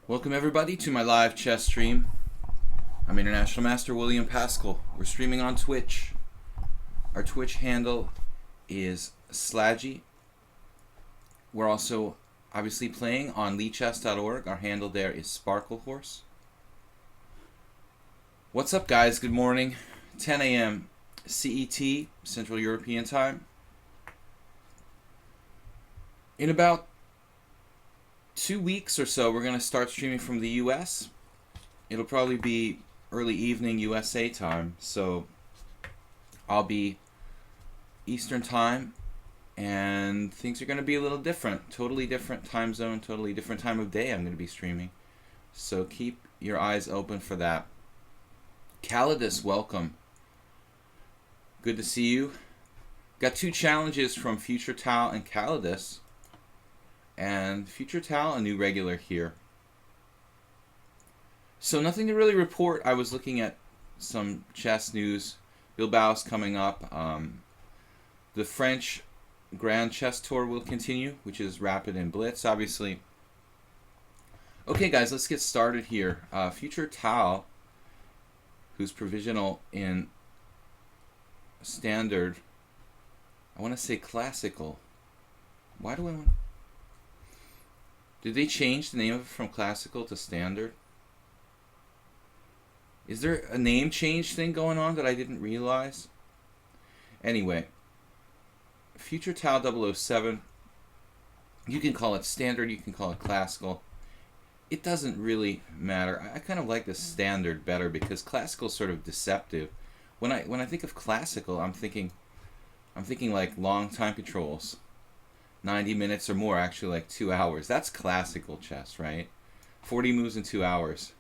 Welcome everybody to my live chess stream. I'm International Master William Paschall. We're streaming on Twitch. Our Twitch handle is Slaggy. We're also obviously playing on leechess.org. Our handle there is Sparklehorse. What's up guys? Good morning. 10 a.m. CET, Central European Time. In about 2 weeks or so, we're going to start streaming from the US. It'll probably be early evening USA time, so I'll be Eastern time, and things are going to be a little different. Totally different time zone, totally different time of day I'm going to be streaming. So keep your eyes open for that. Calidus, welcome. Good to see you. Got two challenges from Future Tal and Calidus. And Future Tal, a new regular here. So nothing to really report. I was looking at some chess news. Bilbao's coming up. The French Grand Chess Tour will continue, which is Rapid and Blitz, obviously. Okay, guys, let's get started here. Future Tal, who's provisional in Standard. I want to say Classical. Why do I want... Did they change the name of it from Classical to Standard? Is there a name change thing going on that I didn't realize? Anyway, Future Tal 007, you can call it Standard, you can call it Classical. It doesn't really matter. I kind of like the Standard better because Classical is sort of deceptive. When I think of Classical, I'm thinking like long time controls. 90 minutes or more, actually like 2 hours. That's classical chess, right? 40 moves in 2 hours.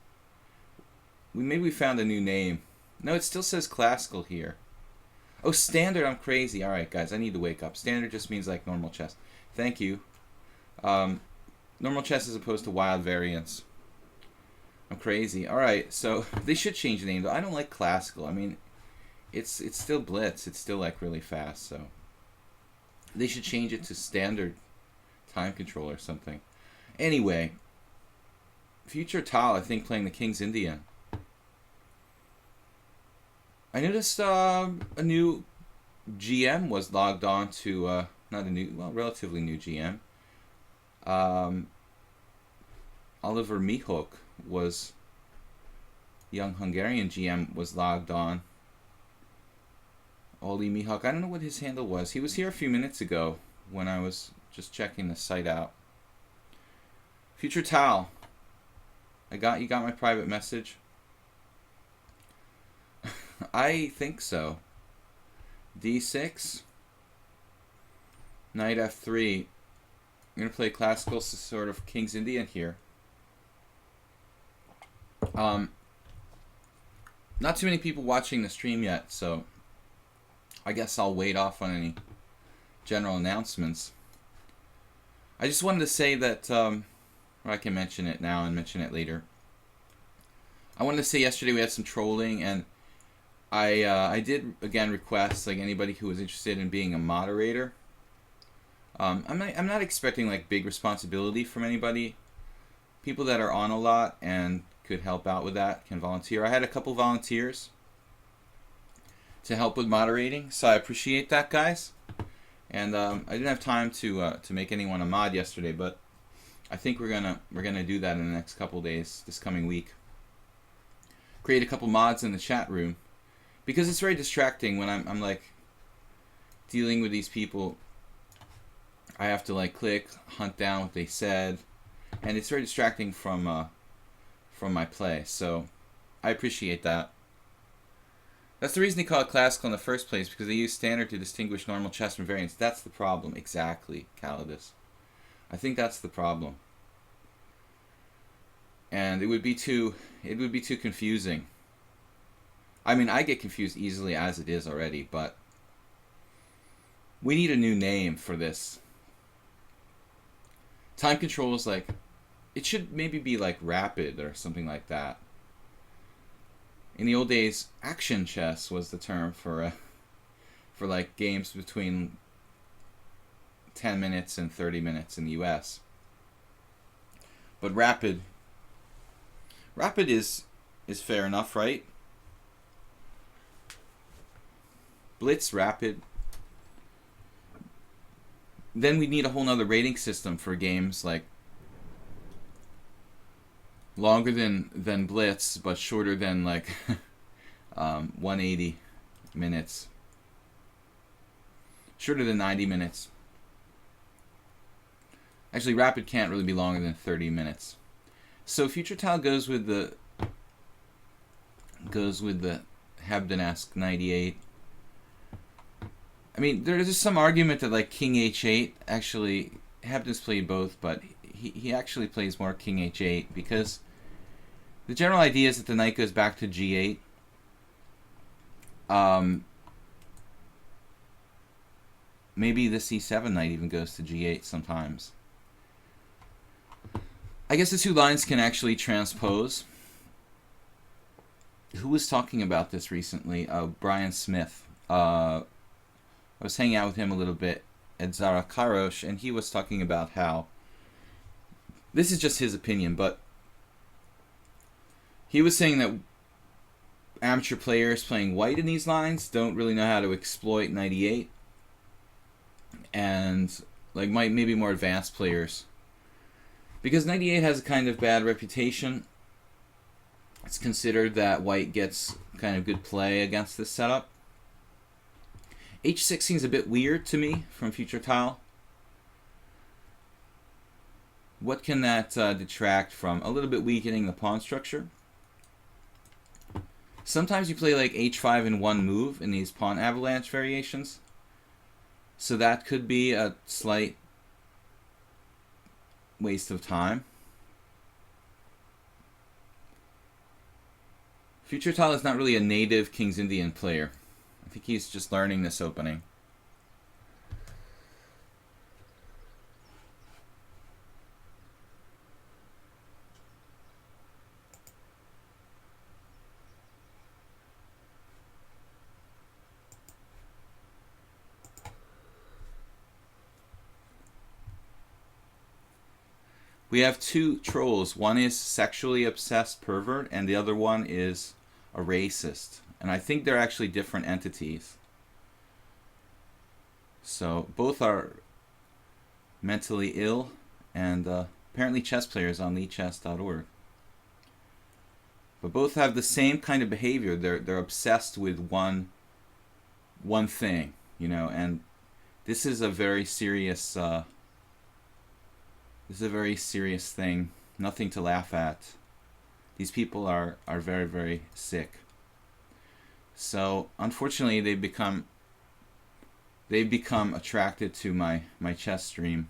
Maybe we found a new name. No, it still says classical here. Oh, Standard, I'm crazy. Alright, guys, I need to wake up. Standard just means like normal chess. Thank you. Normal chess as opposed to wild variants. I'm crazy. Alright, so they should change the name, though. I don't like classical. I mean, it's still Blitz. It's still like really fast, so... They should change it to Standard time control or something. Anyway, Future Tal, I think, playing the King's Indian. I noticed a new GM was logged on to, not a new, well, relatively new GM. Oliver Mihok was, young Hungarian GM, was logged on. Oli Mihawk, I don't know what his handle was. He was here a few minutes ago when I was just checking the site out. Future Tal, you got my private message? I think so. D6, Knight F3. I'm gonna play classical sort of King's Indian here. Not too many people watching the stream yet, so I guess I'll wait off on any general announcements. I just wanted to say that, or I can mention it now and mention it later. I wanted to say yesterday we had some trolling, and I did again request like anybody who was interested in being a moderator. I'm not expecting like big responsibility from anybody. People that are on a lot and could help out with that can volunteer. I had a couple volunteers to help with moderating, so I appreciate that, guys. And I didn't have time to make anyone a mod yesterday, but I think we're gonna do that in the next couple days, this coming week. Create a couple mods in the chat room because it's very distracting when I'm like dealing with these people. I have to like click, hunt down what they said, and it's very distracting from my play. So I appreciate that. That's the reason they call it classical in the first place, because they use standard to distinguish normal chess from variants. That's the problem, exactly, Calidus. I think that's the problem. And it would be too confusing. I mean, I get confused easily as it is already, but we need a new name for this. Time control is like, it should maybe be like rapid or something like that. In the old days, action chess was the term for like games between 10 minutes and 30 minutes in the US. But rapid Rapid is fair enough, right? Blitz, rapid. Then we need a whole nother rating system for games like longer than Blitz, but shorter than like 180 minutes. Shorter than 90 minutes. Actually, rapid can't really be longer than 30 minutes. So Future Tile goes with the Hebden-esque 98. I mean, there's just some argument that like King H8, actually, Hebden's played both, but he actually plays more King H8 because the general idea is that the knight goes back to G8. Maybe the C7 knight even goes to G8 sometimes. I guess the two lines can actually transpose. Who was talking about this recently? Brian Smith. I was hanging out with him a little bit at Zara Karosh, and he was talking about how, this is just his opinion, but he was saying that amateur players playing white in these lines don't really know how to exploit 98, and like maybe more advanced players, because 98 has a kind of bad reputation. It's considered that white gets kind of good play against this setup. H6 seems a bit weird to me from Future Tile. What can that detract from? A little bit weakening the pawn structure. Sometimes you play like H5 in one move in these pawn avalanche variations. So that could be a slight waste of time. Future Tile is not really a native King's Indian player. I think he's just learning this opening. We have two trolls. One is sexually obsessed pervert, and the other one is a racist. And I think they're actually different entities. So both are mentally ill, and apparently chess players on leechess.org. But both have the same kind of behavior. They're obsessed with one thing, you know. And this is a very serious. This is a very serious thing. Nothing to laugh at. These people are very, very sick. So unfortunately, they've become attracted to my chess stream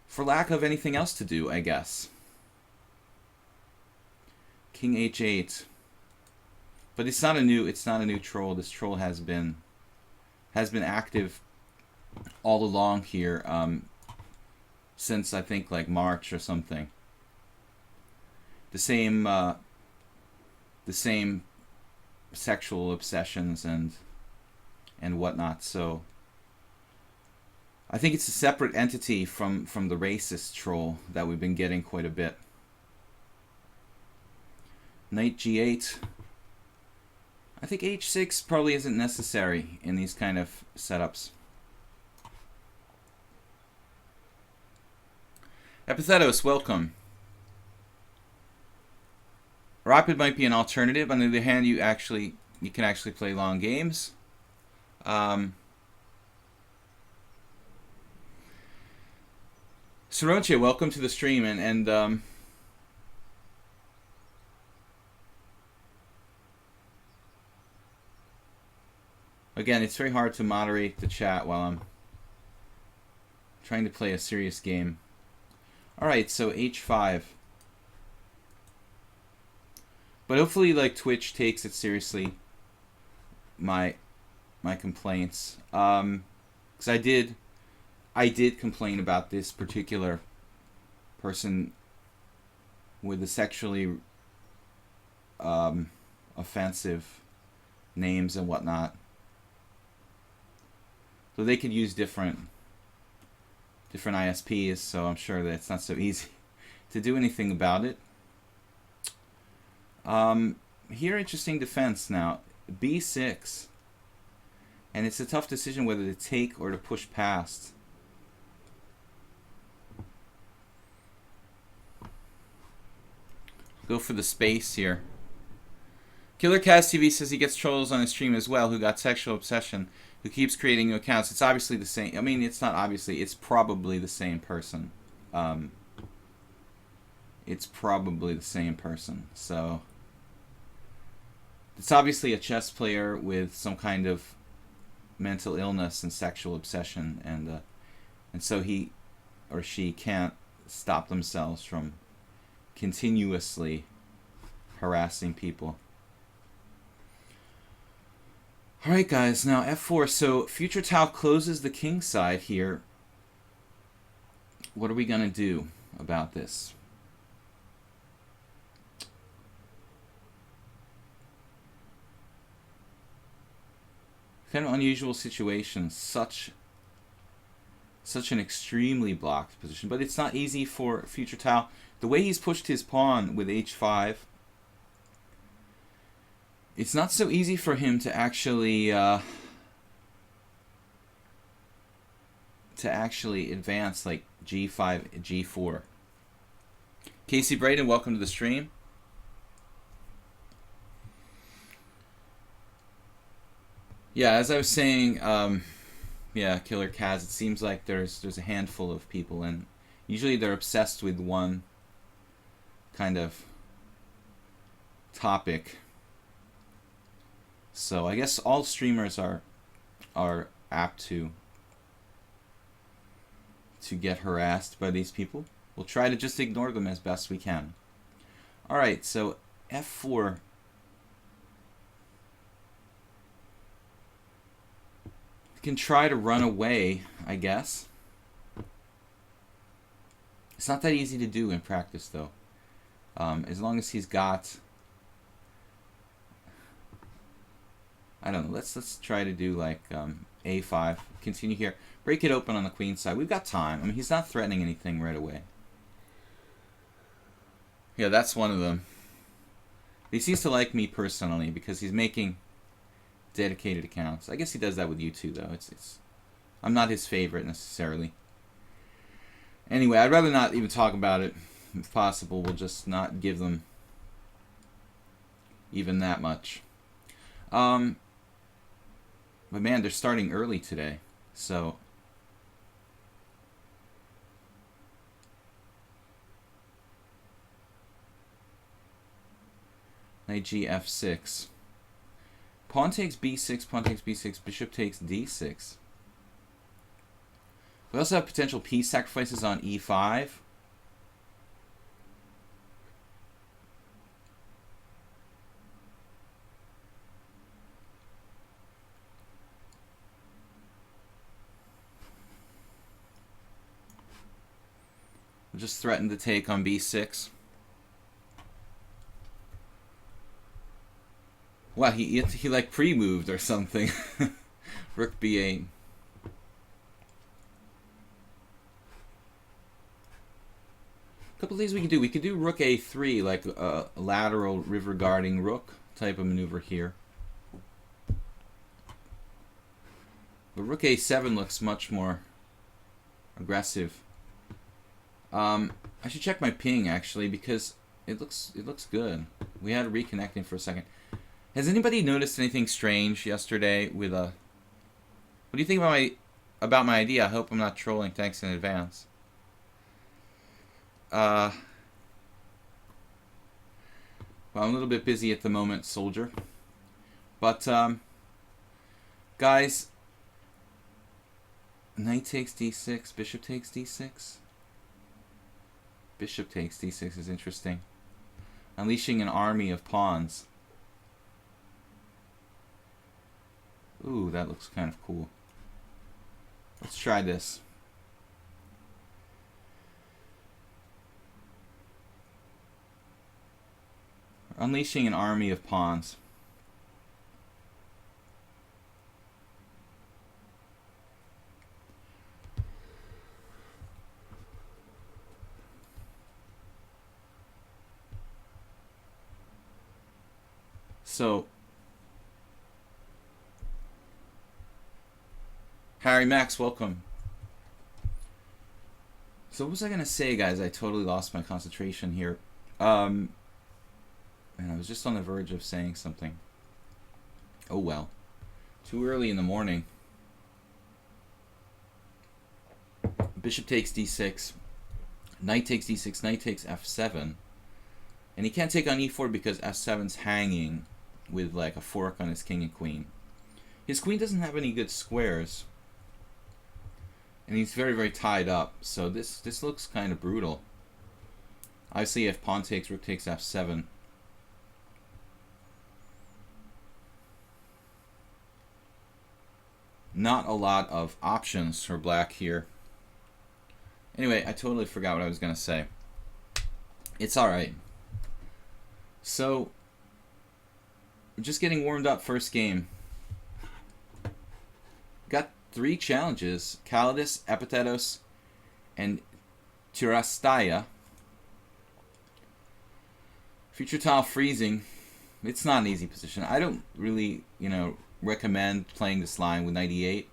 for lack of anything else to do, I guess. King H8, but it's not a new troll. This troll has been active all along here, since I think like March or something. The same sexual obsessions and whatnot. So I think it's a separate entity from the racist troll that we've been getting quite a bit. Knight G8. I think H6 probably isn't necessary in these kind of setups. Epithetos, welcome. Rapid might be an alternative. On the other hand, you can actually play long games. Saronche, welcome to the stream, and again, it's very hard to moderate the chat while I'm trying to play a serious game. All right, so H5. But hopefully, like, Twitch takes it seriously, my complaints. Because I did complain about this particular person with the sexually offensive names and whatnot. So they could use different ISPs, so I'm sure that it's not so easy to do anything about it. Here, interesting defense now. B6. And it's a tough decision whether to take or to push past. Go for the space here. Killer Kaz TV says he gets trolls on his stream as well who got sexual obsession, who keeps creating new accounts. It's obviously the same. I mean, it's not obviously. It's probably the same person. It's probably the same person. So it's obviously a chess player with some kind of mental illness and sexual obsession, and so he or she can't stop themselves from continuously harassing people. Alright guys, now f4. So future Tau closes the king side here. What are we going to do about this? Kind of unusual situation. Such an extremely blocked position. But it's not easy for future Tau. The way he's pushed his pawn with h5, it's not so easy for him to actually advance like g5, g4. Casey Braden, welcome to the stream. Yeah, as I was saying, yeah, Killer Kaz, it seems like there's a handful of people, and usually they're obsessed with one kind of topic. So I guess all streamers are apt to get harassed by these people. We'll try to just ignore them as best we can. Alright, so f4. We can try to run away, I guess. It's not that easy to do in practice, though. As long as he's got... I don't know. Let's try to do like a5. Continue here. Break it open on the queen side. We've got time. I mean, he's not threatening anything right away. Yeah, that's one of them. He seems to like me personally because he's making dedicated accounts. I guess he does that with you too, though. I'm not his favorite necessarily. Anyway, I'd rather not even talk about it. If possible, we'll just not give them even that much. But man, they're starting early today, so knight g f6. Pawn takes b6, pawn takes b6, bishop takes d6. We also have potential piece sacrifices on e5. We'll just threaten to take on b6. Wow, he like pre-moved or something. Rook b8. A couple of things we could do. We could do rook a3, like a lateral river guarding rook type of maneuver here. But rook a7 looks much more aggressive. I should check my ping actually because it looks good. We had it reconnecting for a second. Has anybody noticed anything strange yesterday with a... What do you think about my idea? I hope I'm not trolling. Thanks in advance. Well, I'm a little bit busy at the moment, soldier. But, guys, knight takes d6, bishop takes d6. Bishop takes d6 is interesting. Unleashing an army of pawns. Ooh, that looks kind of cool. Let's try this. Unleashing an army of pawns. So, Harry Max, welcome. So what was I going to say, guys? I totally lost my concentration here. And I was just on the verge of saying something. Oh well. Too early in the morning. Bishop takes d6. Knight takes d6. Knight takes f7. And he can't take on e4 because f7's hanging with like a fork on his king and queen. His queen doesn't have any good squares. And he's very, very tied up. So this looks kind of brutal. Obviously, if pawn takes, rook takes f7. Not a lot of options for black here. Anyway, I totally forgot what I was going to say. It's alright. So, we're just getting warmed up first game. Got 3 challenges. Calidus, Epitetos, and Tirastaya. Future tile freezing. It's not an easy position. I don't really, recommend playing this line with knight e8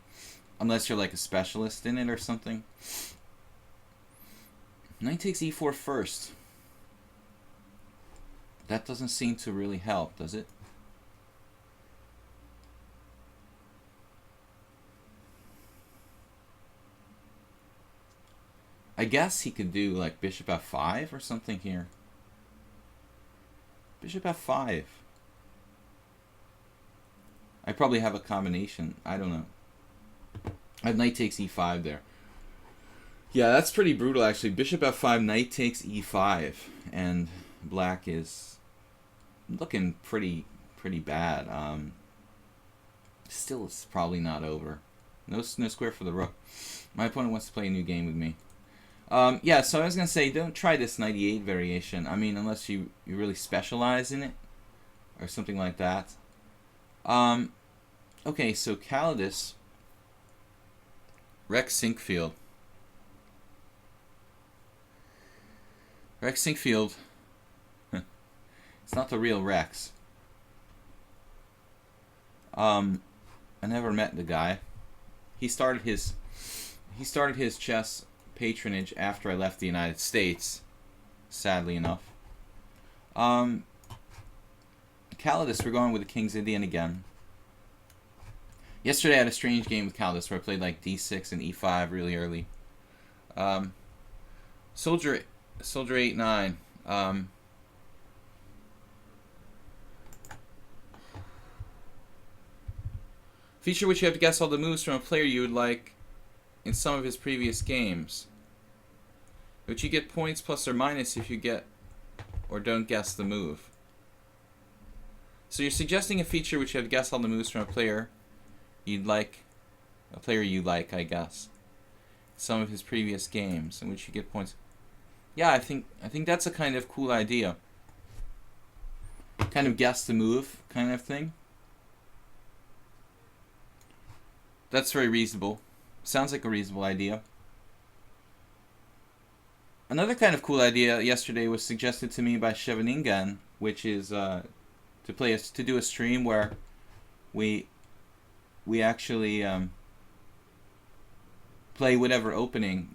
unless you're like a specialist in it or something. Knight takes e4 first. That doesn't seem to really help, does it? I guess he could do like bishop f5 or something here. Bishop f5. I probably have a combination. I don't know. I have knight takes e5 there. Yeah, that's pretty brutal actually. Bishop f5, knight takes e5, and black is looking pretty bad. Still, it's probably not over. No square for the rook. My opponent wants to play a new game with me. Yeah, so I was gonna say, don't try this knight e8 variation. I mean, unless you really specialize in it or something like that. Okay, so Calidus, Rex Sinkfield. Rex Sinkfield. It's not the real Rex. I never met the guy. He started his chess patronage after I left the United States, sadly enough. Calidus, we're going with the King's Indian again. Yesterday I had a strange game with Calidus where I played like d6 and e5 really early. Soldier 8-9. Feature which you have to guess all the moves from a player you would like in some of his previous games. But you get points plus or minus if you get or don't guess the move. So you're suggesting a feature which you have to guess all the moves from a player you like, I guess. Some of his previous games in which you get points. Yeah, I think that's a kind of cool idea. Kind of guess the move kind of thing. That's very reasonable. Sounds like a reasonable idea. Another kind of cool idea yesterday was suggested to me by Chevaningen, which is to do a stream where we actually play whatever opening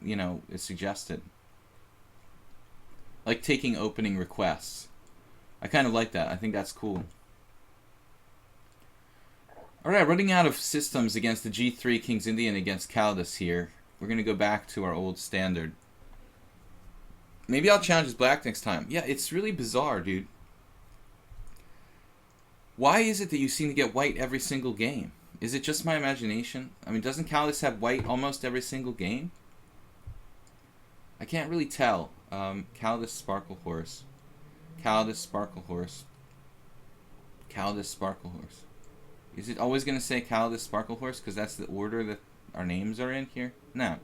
is suggested, like taking opening requests. I kind of like that. I think that's cool. Alright, running out of systems against the G3 King's Indian against Calidus here. We're going to go back to our old standard. Maybe I'll challenge his black next time. Yeah, it's really bizarre, dude. Why is it that you seem to get white every single game? Is it just my imagination? I mean, doesn't Calidus have white almost every single game? I can't really tell. Calidus Sparkle Horse. Calidus Sparkle Horse. Calidus Sparkle Horse. Is it always going to say Calidus Sparkle Horse because that's the order that our names are in here? No.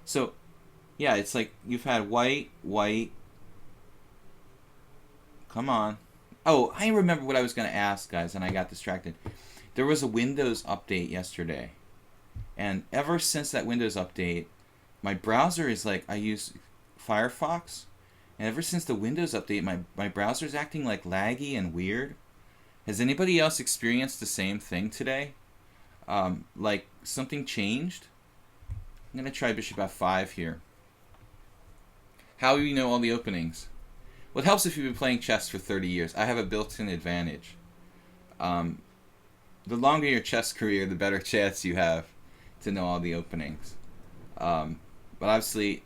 So, yeah, it's like you've had white. Come on. Oh, I remember what I was going to ask, guys, and I got distracted. There was a Windows update yesterday. And ever since that Windows update, my browser is like, I use Firefox. And ever since the Windows update, my browser's acting like laggy and weird. Has anybody else experienced the same thing today? Like something changed? I'm going to try bishop f5 here. How do you know all the openings? Well, it helps if you've been playing chess for 30 years. I have a built-in advantage. The longer your chess career, the better chance you have to know all the openings. But obviously,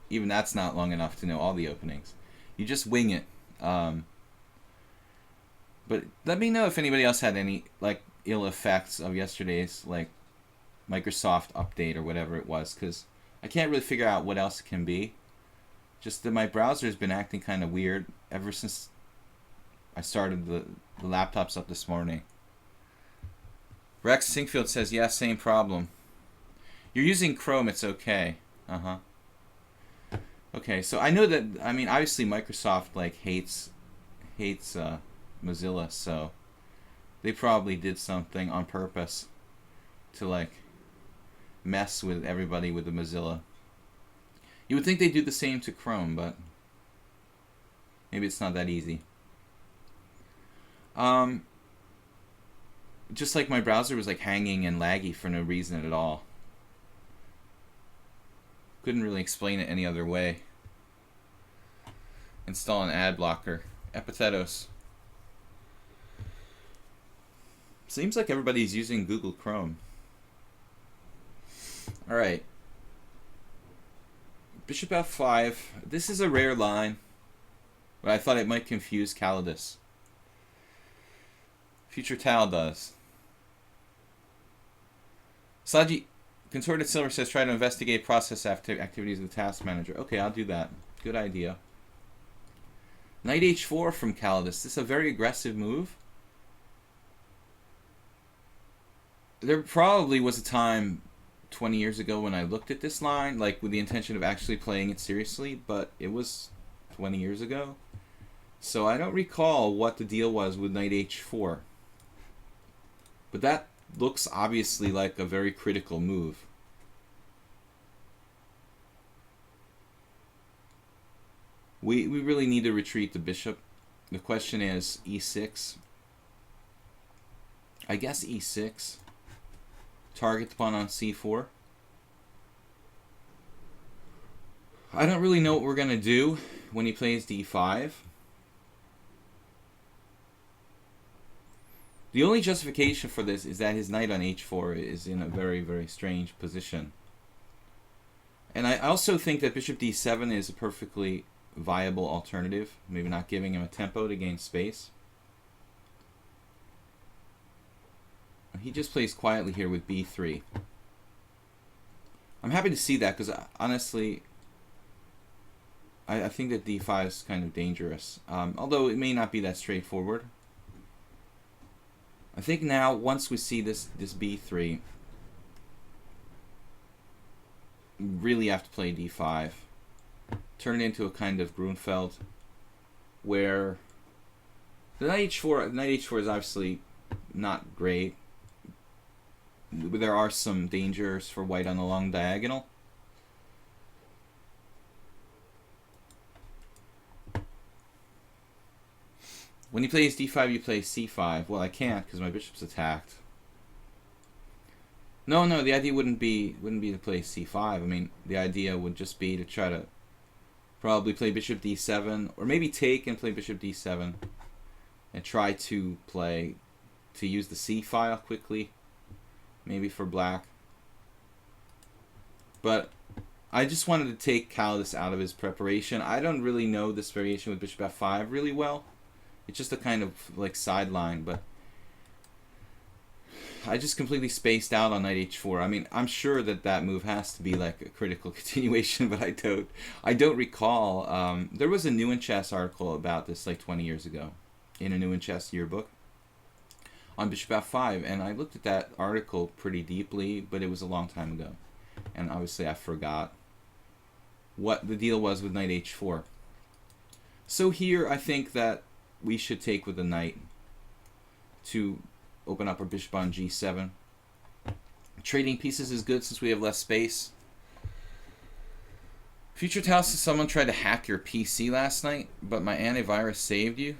even that's not long enough to know all the openings. You just wing it. But let me know if anybody else had any like ill effects of yesterday's like Microsoft update or whatever it was, because I can't really figure out what else it can be. Just that my browser has been acting kind of weird ever since I started the laptops up this morning. Rex Sinkfield says, yeah, same problem. You're using Chrome, it's okay. Okay, so I know that, I mean, obviously Microsoft like hates Mozilla, so they probably did something on purpose to like mess with everybody with the Mozilla. You would think they do the same to Chrome, but maybe it's not that easy. Just like my browser was like hanging and laggy for no reason at all. Couldn't really explain it any other way. Install an ad blocker. Epitetos. Seems like everybody's using Google Chrome. Alright. Bishop f5. This is a rare line, but I thought it might confuse Calidus. Future Tal does. Saji Contorted Silver says try to investigate process activities of the task manager. Okay, I'll do that. Good idea. Knight h4 from Calidus. This is a very aggressive move. There probably was a time 20 years ago when I looked at this line, like with the intention of actually playing it seriously, but it was 20 years ago. So I don't recall what the deal was with Knight h4. But that looks obviously like a very critical move. We really need to retreat the bishop. The question is e6. I guess e6. Target the pawn on c4. I don't really know what we're going to do when he plays d5. The only justification for this is that his knight on h4 is in a very, very strange position. And I also think that bishop d7 is a perfectly viable alternative. Maybe not giving him a tempo to gain space. He just plays quietly here with b3. I'm happy to see that because honestly, I think that d5 is kind of dangerous. Although it may not be that straightforward. I think now, once we see this b3, we really have to play d5. Turn it into a kind of Grunfeld, where the knight h4 is obviously not great. There are some dangers for white on the long diagonal. When he plays d5, you play c5. Well, I can't because my bishop's attacked. No, the idea wouldn't be to play c5. I mean, the idea would just be to try to probably play bishop d7, or maybe take and play bishop d7, and try to use the c file quickly, maybe for black. But I just wanted to take Calidus out of his preparation. I don't really know this variation with bishop f5 really well. It's just a kind of like sideline, but I just completely spaced out on knight h4. I mean, I'm sure that move has to be like a critical continuation, but I don't recall. There was a New in Chess article about this like 20 years ago in a New in Chess yearbook on bishop f5, and I looked at that article pretty deeply, but it was a long time ago, and obviously I forgot what the deal was with knight h4. So here I think that we should take with the knight to open up our bishop on g7. Trading pieces is good since we have less space. Future Tal says someone tried to hack your PC last night, but my antivirus saved you.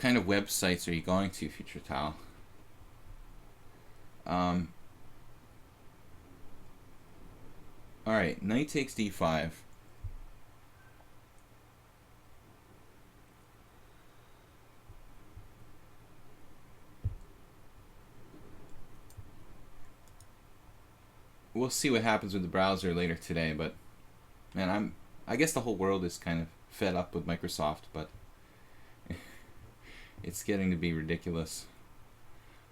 kind of websites are you going to, Future Tao? Alright, knight takes d5. We'll see what happens with the browser later today, but man, I guess the whole world is kind of fed up with Microsoft, but it's getting to be ridiculous.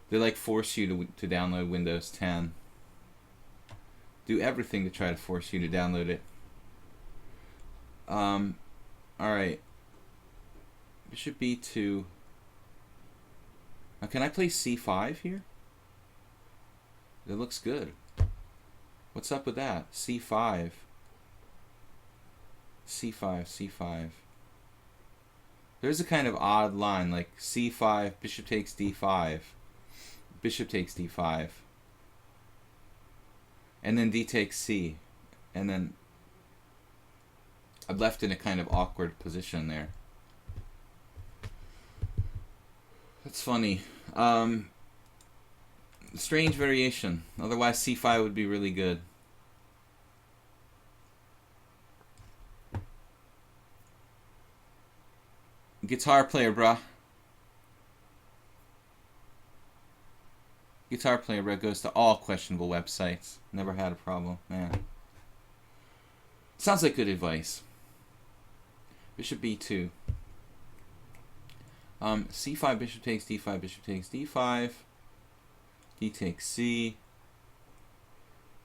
They like force you to download Windows 10. Do everything to try to force you to download it. Alright. Bishop b2. Now can I play c5 here? That looks good. What's up with that? c5. c5, c5. There's a kind of odd line, like c5, bishop takes d5, bishop takes d5, and then d takes c, and then I'm left in a kind of awkward position there. That's funny. Strange variation. Otherwise c5 would be really good. Guitar player, bruh. Guitar player, bruh, goes to all questionable websites. Never had a problem, man. Sounds like good advice. Bishop b2. c5, bishop takes d5, bishop takes d5. D takes c.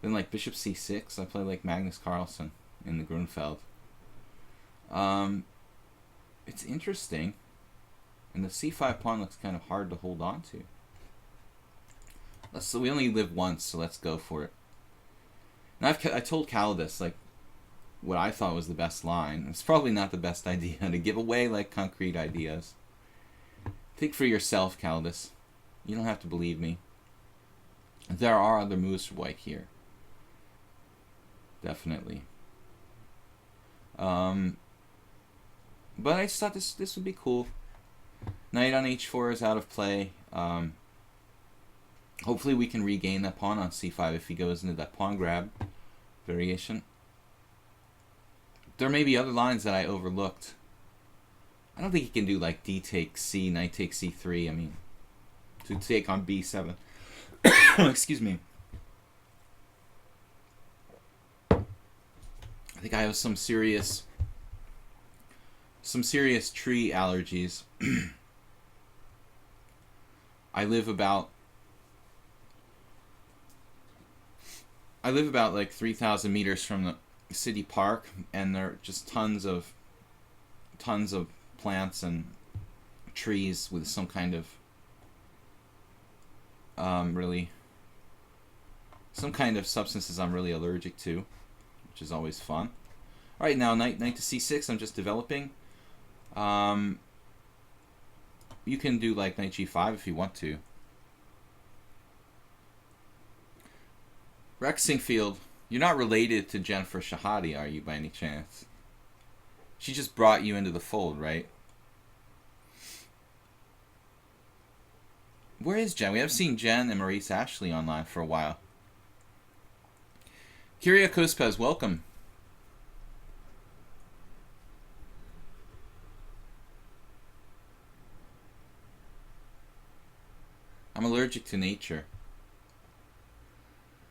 Then like bishop c6. I play like Magnus Carlsen in the Grunfeld. It's interesting, and the c5 pawn looks kind of hard to hold on to. So we only live once, so let's go for it. Now I told Calidus like what I thought was the best line. It's probably not the best idea to give away like concrete ideas. Think for yourself, Calidus. You don't have to believe me. There are other moves for white here. Definitely. But I just thought this would be cool. Knight on h4 is out of play. Hopefully we can regain that pawn on c5 if he goes into that pawn grab variation. There may be other lines that I overlooked. I don't think he can do like d takes c, knight takes c3. I mean, to take on b7. Excuse me. I think I have some serious tree allergies. I live about like 3,000 meters from the city park, and there are just tons of plants and trees with some kind of some kind of substances I'm really allergic to, which is always fun. All right, now knight to c6. I'm just developing. You can do like knight g5 if you want to. Rex Singfield, you're not related to Jennifer Shahadi, are you, by any chance? She just brought you into the fold, right? Where is Jen? We have seen Jen and Maurice Ashley online for a while. Kyria Kospez, welcome. I'm allergic to nature.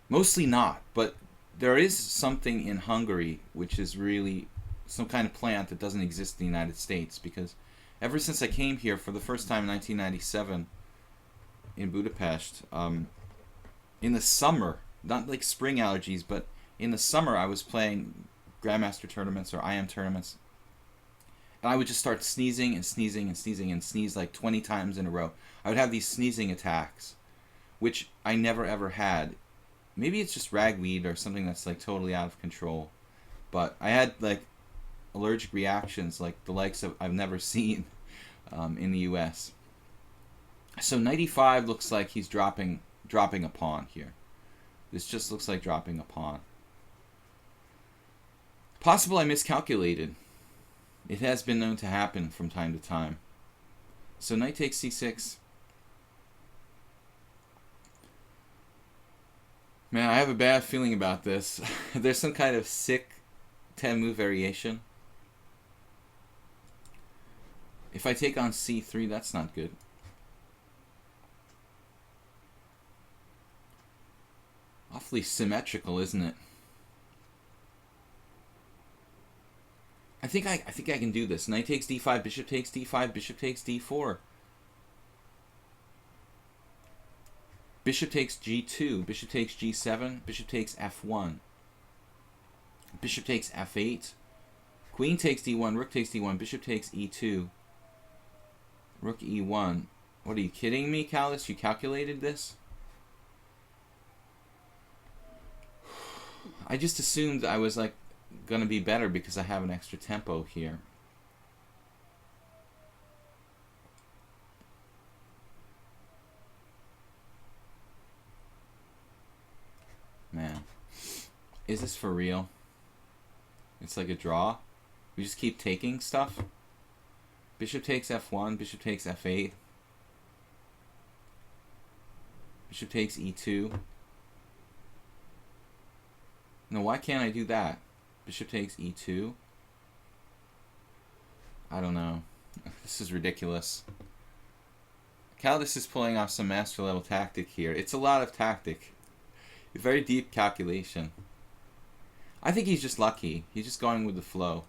Mostly not, but there is something in Hungary which is really some kind of plant that doesn't exist in the United States, because ever since I came here for the first time in 1997 in Budapest, in the summer, not like spring allergies, but in the summer I was playing Grandmaster tournaments or IM tournaments, and I would just start sneezing and sneezing and sneezing and sneeze like 20 times in a row. I would have these sneezing attacks, which I never ever had. Maybe it's just ragweed or something that's like totally out of control, but I had like allergic reactions like the likes of I've never seen in the U.S. So knight e5 looks like he's dropping a pawn here. This just looks like dropping a pawn. Possible I miscalculated. It has been known to happen from time to time. So knight takes c6. Man, I have a bad feeling about this. There's some kind of sick 10-move variation. If I take on c3, that's not good. Awfully symmetrical, isn't it? I think I can do this. Knight takes d5, bishop takes d5, bishop takes d4. Bishop takes g2, bishop takes g7, bishop takes f1. Bishop takes f8. Queen takes d1, rook takes d1, bishop takes e2. Rook e1. What, are you kidding me, Callus? You calculated this? I just assumed I was like gonna be better because I have an extra tempo here. Man, is this for real? It's like a draw? We just keep taking stuff? Bishop takes f1, bishop takes f8. Bishop takes e2. No, why can't I do that? Bishop takes e2. I don't know. This is ridiculous. Caldus is pulling off some master level tactic here. It's a lot of tactic. A very deep calculation. I think he's just lucky. He's just going with the flow.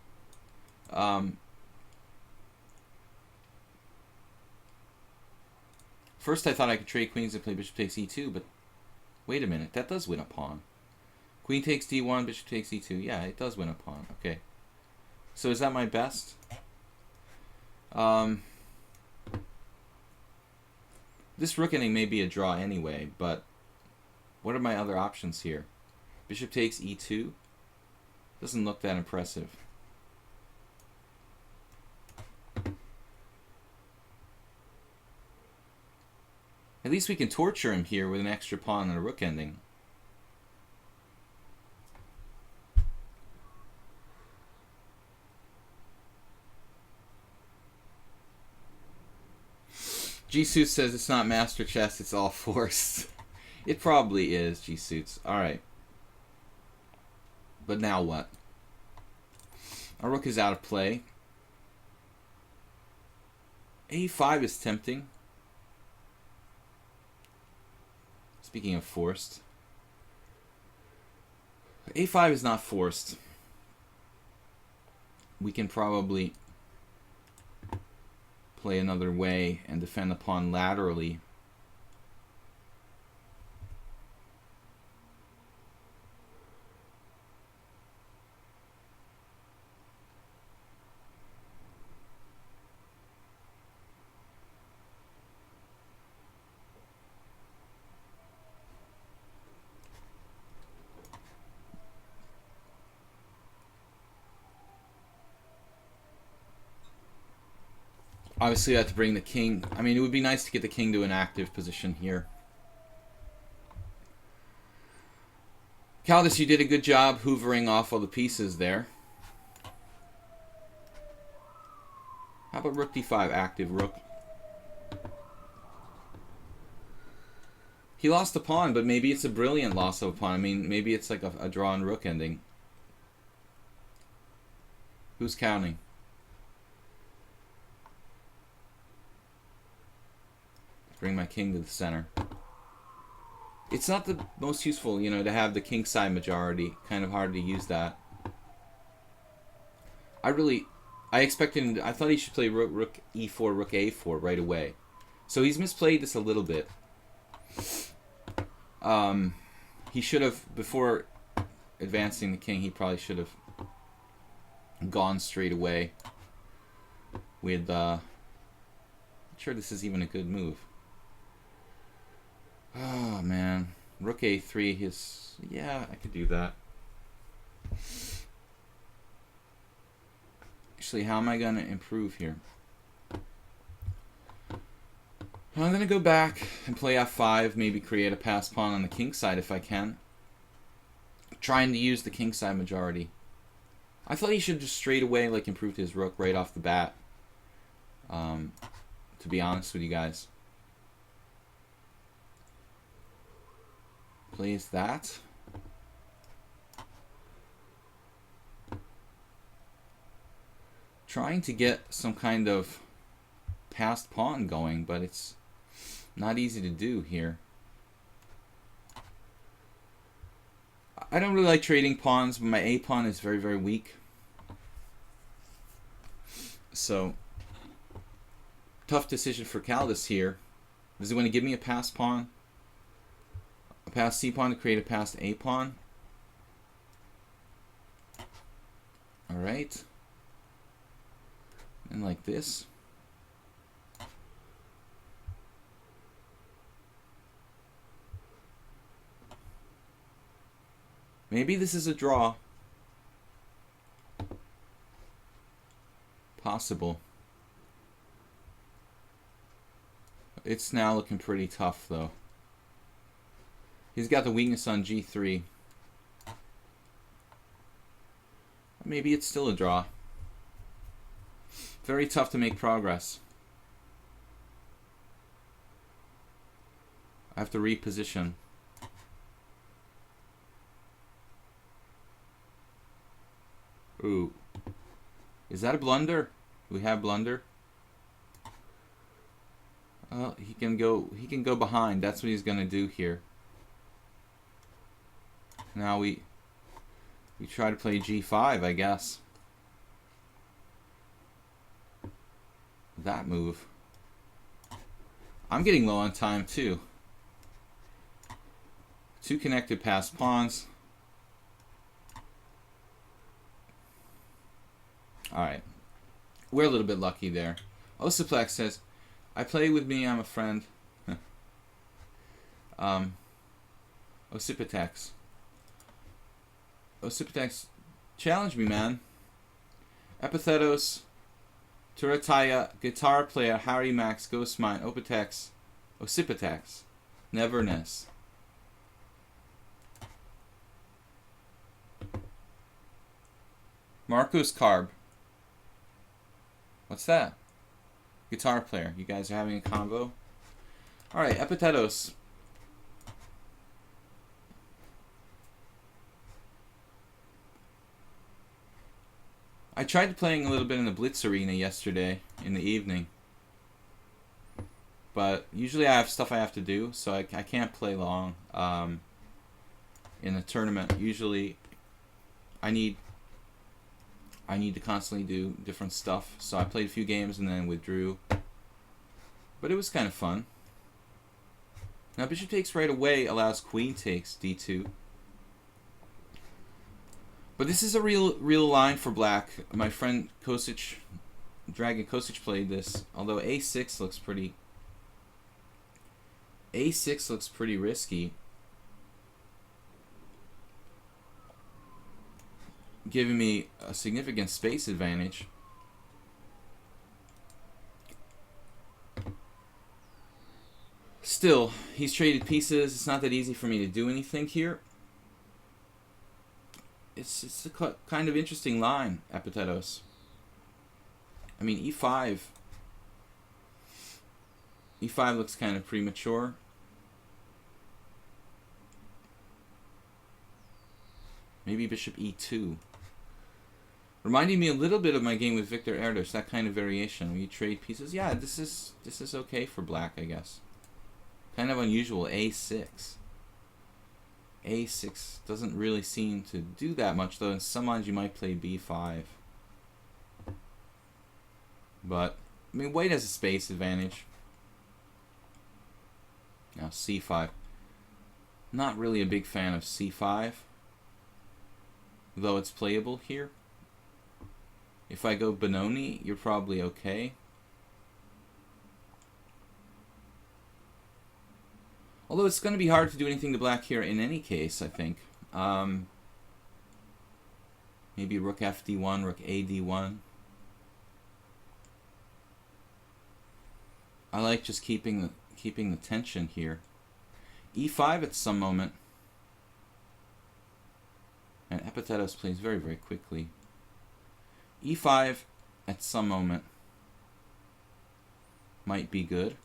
First I thought I could trade queens and play bishop takes e2, but wait a minute. That does win a pawn. Queen takes d1, bishop takes e2. Yeah, it does win a pawn. Okay. So is that my best? This rook ending may be a draw anyway, but what are my other options here? Bishop takes e2. Doesn't look that impressive. At least we can torture him here with an extra pawn and a rook ending. G-Suits says it's not Master Chess, it's all forced. It probably is, G-Suits. Alright. But now what? Our rook is out of play. A5 is tempting. Speaking of forced. A5 is not forced. We can probably play another way and defend the pawn laterally. Obviously, I have to bring the king. I mean, it would be nice to get the king to an active position here. Caldus, you did a good job hoovering off all the pieces there. How about rook d5, active rook? He lost a pawn, but maybe it's a brilliant loss of a pawn. I mean, maybe it's like a drawn rook ending. Who's counting? Bring my king to the center. It's not the most useful, you know, to have the king side majority. Kind of hard to use that. I expected him to, I thought he should play rook e4, rook a4 right away. So he's misplayed this a little bit. He should have, before advancing the king, he probably should have gone straight away with, not sure this is even a good move. Oh, man. Rook a3, yeah, I could do that. Actually, how am I going to improve here? I'm going to go back and play f5, maybe create a pass pawn on the king side if I can. Trying to use the king side majority. I thought he should just straight away like improve his rook right off the bat. to be honest with you guys. Plays that. Trying to get some kind of passed pawn going, but it's not easy to do here. I don't really like trading pawns, but my A pawn is very, very weak. So, tough decision for Caldas here. Does he want to give me a passed pawn? A passed C pawn to create a passed A pawn? Alright. And like this. Maybe this is a draw. Possible. It's now looking pretty tough, though. He's got the weakness on G3. Maybe it's still a draw. Very tough to make progress. I have to reposition. Ooh. Is that a blunder? We have blunder. He can go behind. That's what he's gonna do here. Now we try to play G5, I guess. That move. I'm getting low on time too. Two connected passed pawns. Alright. We're a little bit lucky there. Osiplex says, I play with me, I'm a friend. Osipatex. Osipatex, challenge me, man. Epithetos, Turataya, guitar player, Harry Max, Ghostmine, Opatex, Osipatex, Neverness. Marcos Carb. What's that? Guitar player. You guys are having a convo? Alright, Epithetos. I tried playing a little bit in the Blitz arena yesterday in the evening. But usually I have stuff I have to do, so I can't play long in the tournament. Usually I need to constantly do different stuff. So I played a few games and then withdrew. But it was kind of fun. Now bishop takes right away allows queen takes d2. But this is a real line for black. My friend Kosic, Dragon Kosic played this. Although a6 looks pretty risky. Giving me a significant space advantage. Still, he's traded pieces. It's not that easy for me to do anything here. It's a kind of interesting line, Epithetos. I mean, e5. e5 looks kind of premature. Maybe bishop e2. Reminding me a little bit of my game with Victor Erdős, that kind of variation. Where you trade pieces. Yeah, this is okay for black, I guess. Kind of unusual, a6. a6 doesn't really seem to do that much, though in some lines you might play b5. But, I mean, white has a space advantage. Now c5. Not really a big fan of c5. Though it's playable here. If I go Benoni, you're probably okay. Although it's going to be hard to do anything to black here in any case, I think. Maybe rook fd1, rook ad1. I like just keeping the tension here. e5 at some moment. And Epithetos plays very, very quickly. e5 at some moment. might be good.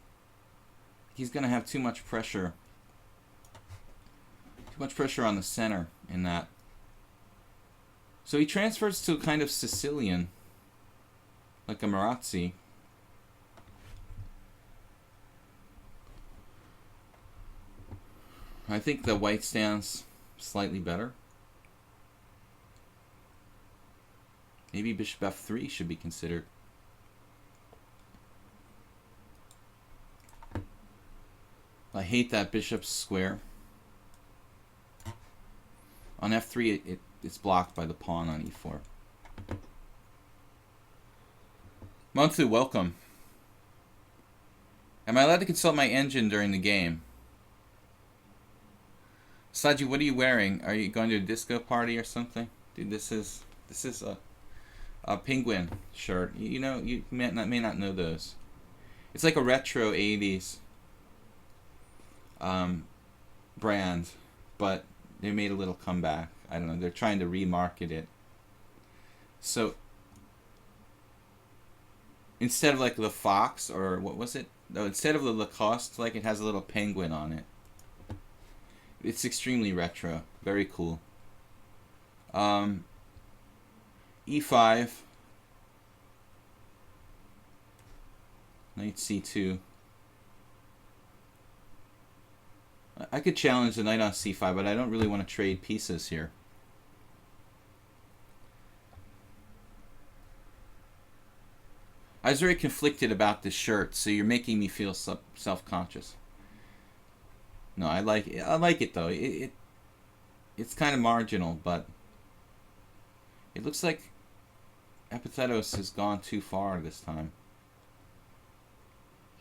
He's going to have too much pressure. Too much pressure on the center in that. So he transfers to kind of Sicilian, like a Marazzi. I think the white stands slightly better. Maybe bishop f3 should be considered. I hate that bishop square. On f3, it's blocked by the pawn on e4. Monthu, welcome. Am I allowed to consult my engine during the game? Saji, what are you wearing? Are you going to a disco party or something? Dude, this is a penguin shirt. You know, you may not know those. It's like a retro 80s brand, but they made a little comeback. I don't know. They're trying to remarket it. So instead of like the fox, or what was it? No, instead of the Lacoste, like, it has a little penguin on it. It's extremely retro. Very cool. E5. Knight c2. I could challenge the knight on c5, but I don't really want to trade pieces here. I was very conflicted about this shirt, so you're making me feel self-conscious. No, I like it. I like it though. It's kind of marginal, but it looks like Epithetos has gone too far this time.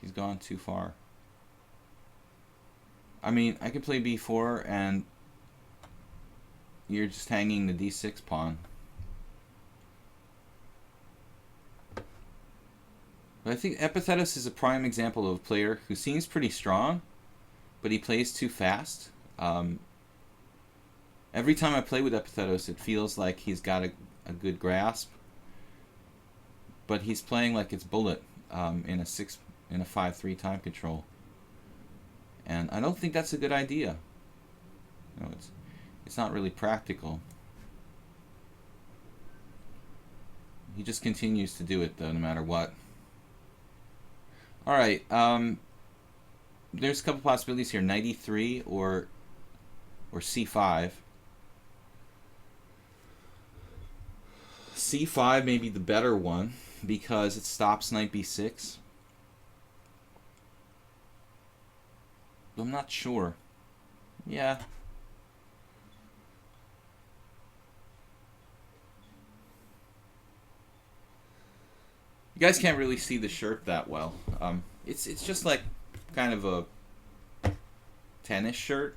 He's gone too far. I mean, I could play b4 and you're just hanging the d6 pawn. But I think Epithetos is a prime example of a player who seems pretty strong, but he plays too fast. Every time I play with Epithetos, it feels like he's got a good grasp, but he's playing like it's bullet in a 5-3 time control, and I don't think that's a good idea. No, it's not really practical. He just continues to do it though, no matter what. All right. There's a couple possibilities here: knight e3 or c5. c5 may be the better one because it stops knight b6. But I'm not sure. Yeah. You guys can't really see the shirt that well. It's just like kind of a tennis shirt.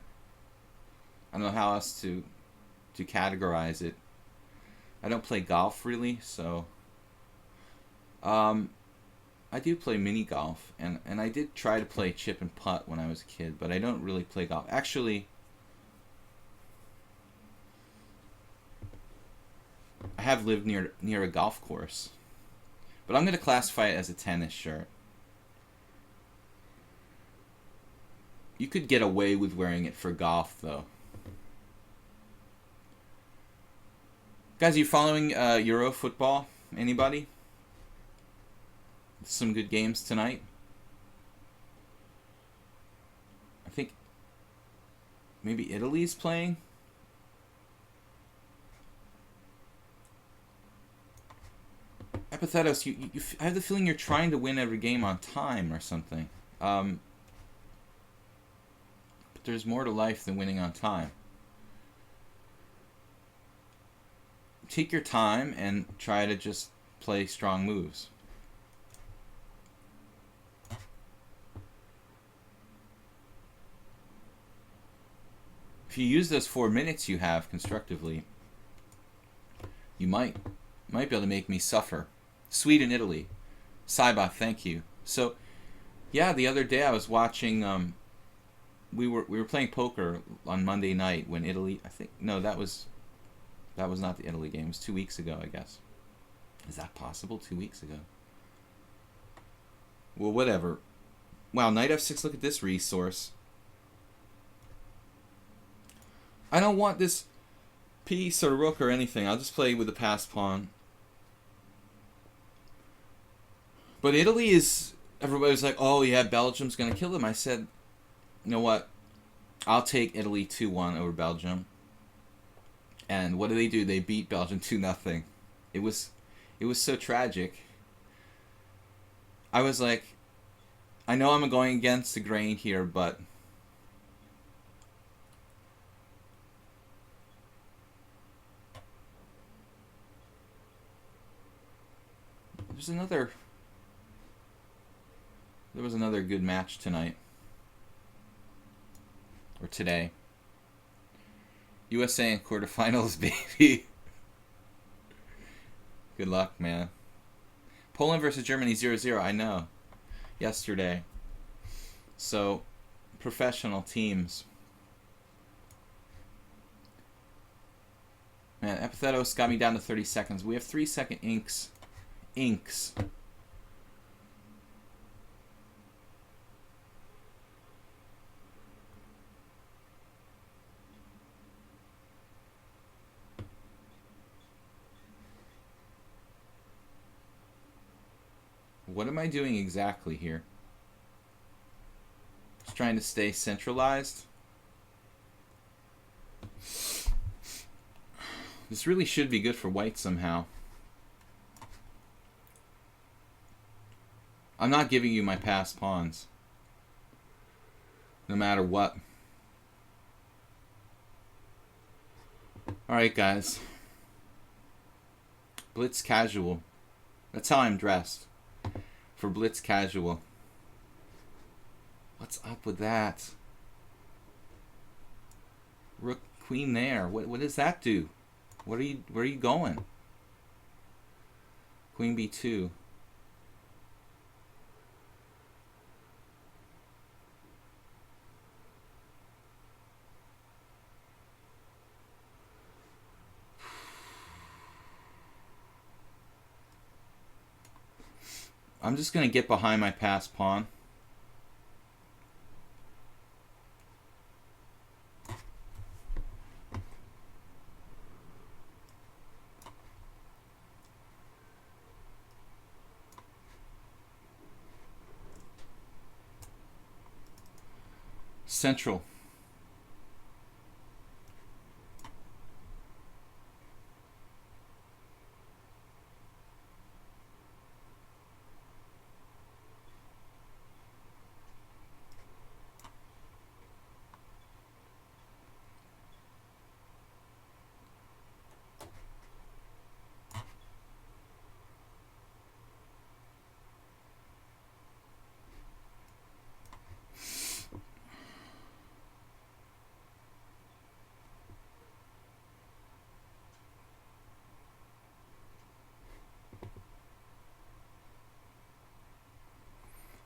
I don't know how else to categorize it. I don't play golf really, so I do play mini golf, and I did try to play chip and putt when I was a kid, but I don't really play golf. Actually, I have lived near a golf course, but I'm going to classify it as a tennis shirt. You could get away with wearing it for golf, though. Guys, are you following Euro football? Anybody? Some good games tonight. I think maybe Italy's playing. Epithetos, I have the feeling you're trying to win every game on time or something. But there's more to life than winning on time. Take your time and try to just play strong moves. If you use those 4 minutes you have constructively, you might be able to make me suffer. Sweden, Italy. Saiba, thank you. So, yeah, the other day I was watching. We were playing poker on Monday night when Italy. I think no, that was not the Italy game. It was 2 weeks ago, I guess. Is that possible? 2 weeks ago. Well, whatever. Wow, knight f6, look at this resource. I don't want this piece or rook or anything. I'll just play with the passed pawn. But Italy is... Everybody was like, oh yeah, Belgium's going to kill them. I said, you know what? I'll take Italy 2-1 over Belgium. And what do? They beat Belgium 2-0. It was so tragic. I was like, I know I'm going against the grain here, but there was another good match tonight. Or today. USA in quarterfinals, baby. Good luck, man. Poland versus Germany 0-0, I know. Yesterday. So, professional teams. Man, Epithetos got me down to 30 seconds. We have 3-second inks. Inks. What am I doing exactly here? Just trying to stay centralized. This really should be good for white somehow. I'm not giving you my passed pawns. No matter what. Alright, guys. Blitz casual. That's how I'm dressed. For blitz casual. What's up with that? Rook queen there. What does that do? Where are you going? Queen b2. I'm just going to get behind my passed pawn. Central.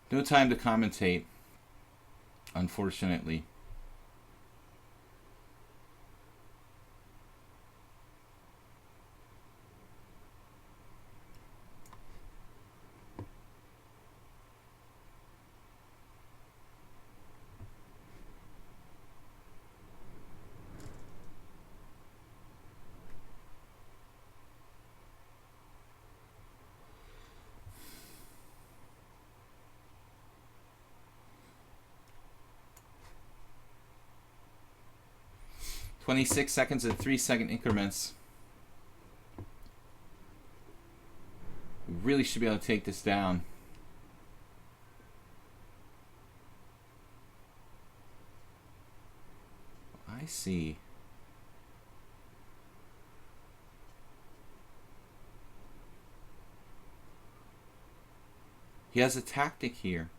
No time to commentate, unfortunately. "26 seconds at 3-second increments. We really should be able to take this down. I see. He has a tactic here.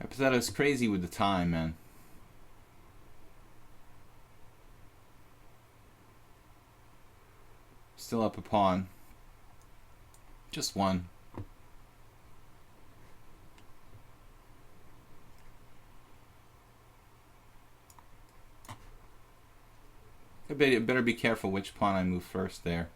Epizeto's crazy with the time, man. Still up a pawn. Just one. I better be careful which pawn I move first there.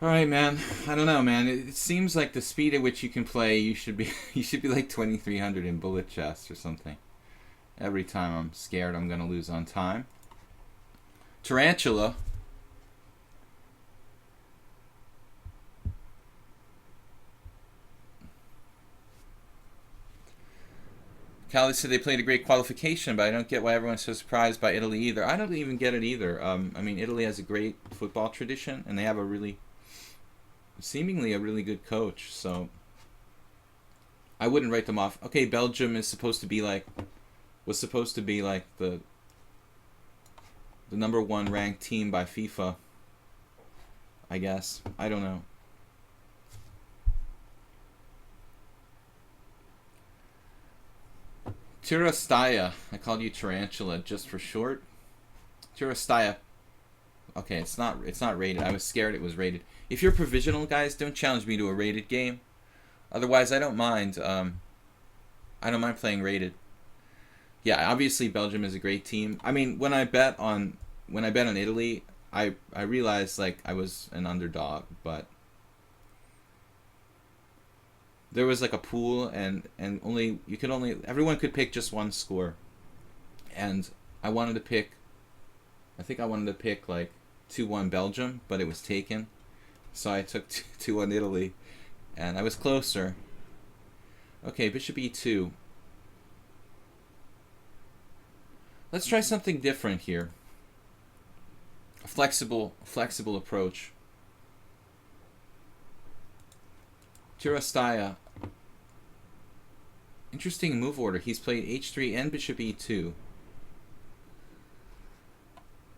All right, man. I don't know, man. It seems like the speed at which you can play, you should be like 2300 in bullet chess or something. Every time I'm scared I'm gonna lose on time. Tarantula. Callie said they played a great qualification, but I don't get why everyone's so surprised by Italy either. I don't even get it either. I mean, Italy has a great football tradition, and they have seemingly a really good coach, so I wouldn't write them off. Okay, Belgium was supposed to be like the number one ranked team by FIFA, I guess. I don't know. Tirastaya. I called you Tarantula just for short. Tirastaya. Okay, it's not rated. I was scared it was rated. If you're provisional, guys, don't challenge me to a rated game. Otherwise, I don't mind. I don't mind playing rated. Yeah, obviously Belgium is a great team. I mean, when I bet on Italy, I realized like I was an underdog, but there was like a pool and everyone could pick just one score, and I wanted to pick like 2-1 Belgium, but it was taken, so I took 2-1 Italy, and I was closer. Okay, bishop e2. Let's try something different here. A flexible approach. Tirastaya. Interesting move order. He's played h3 and bishop e2.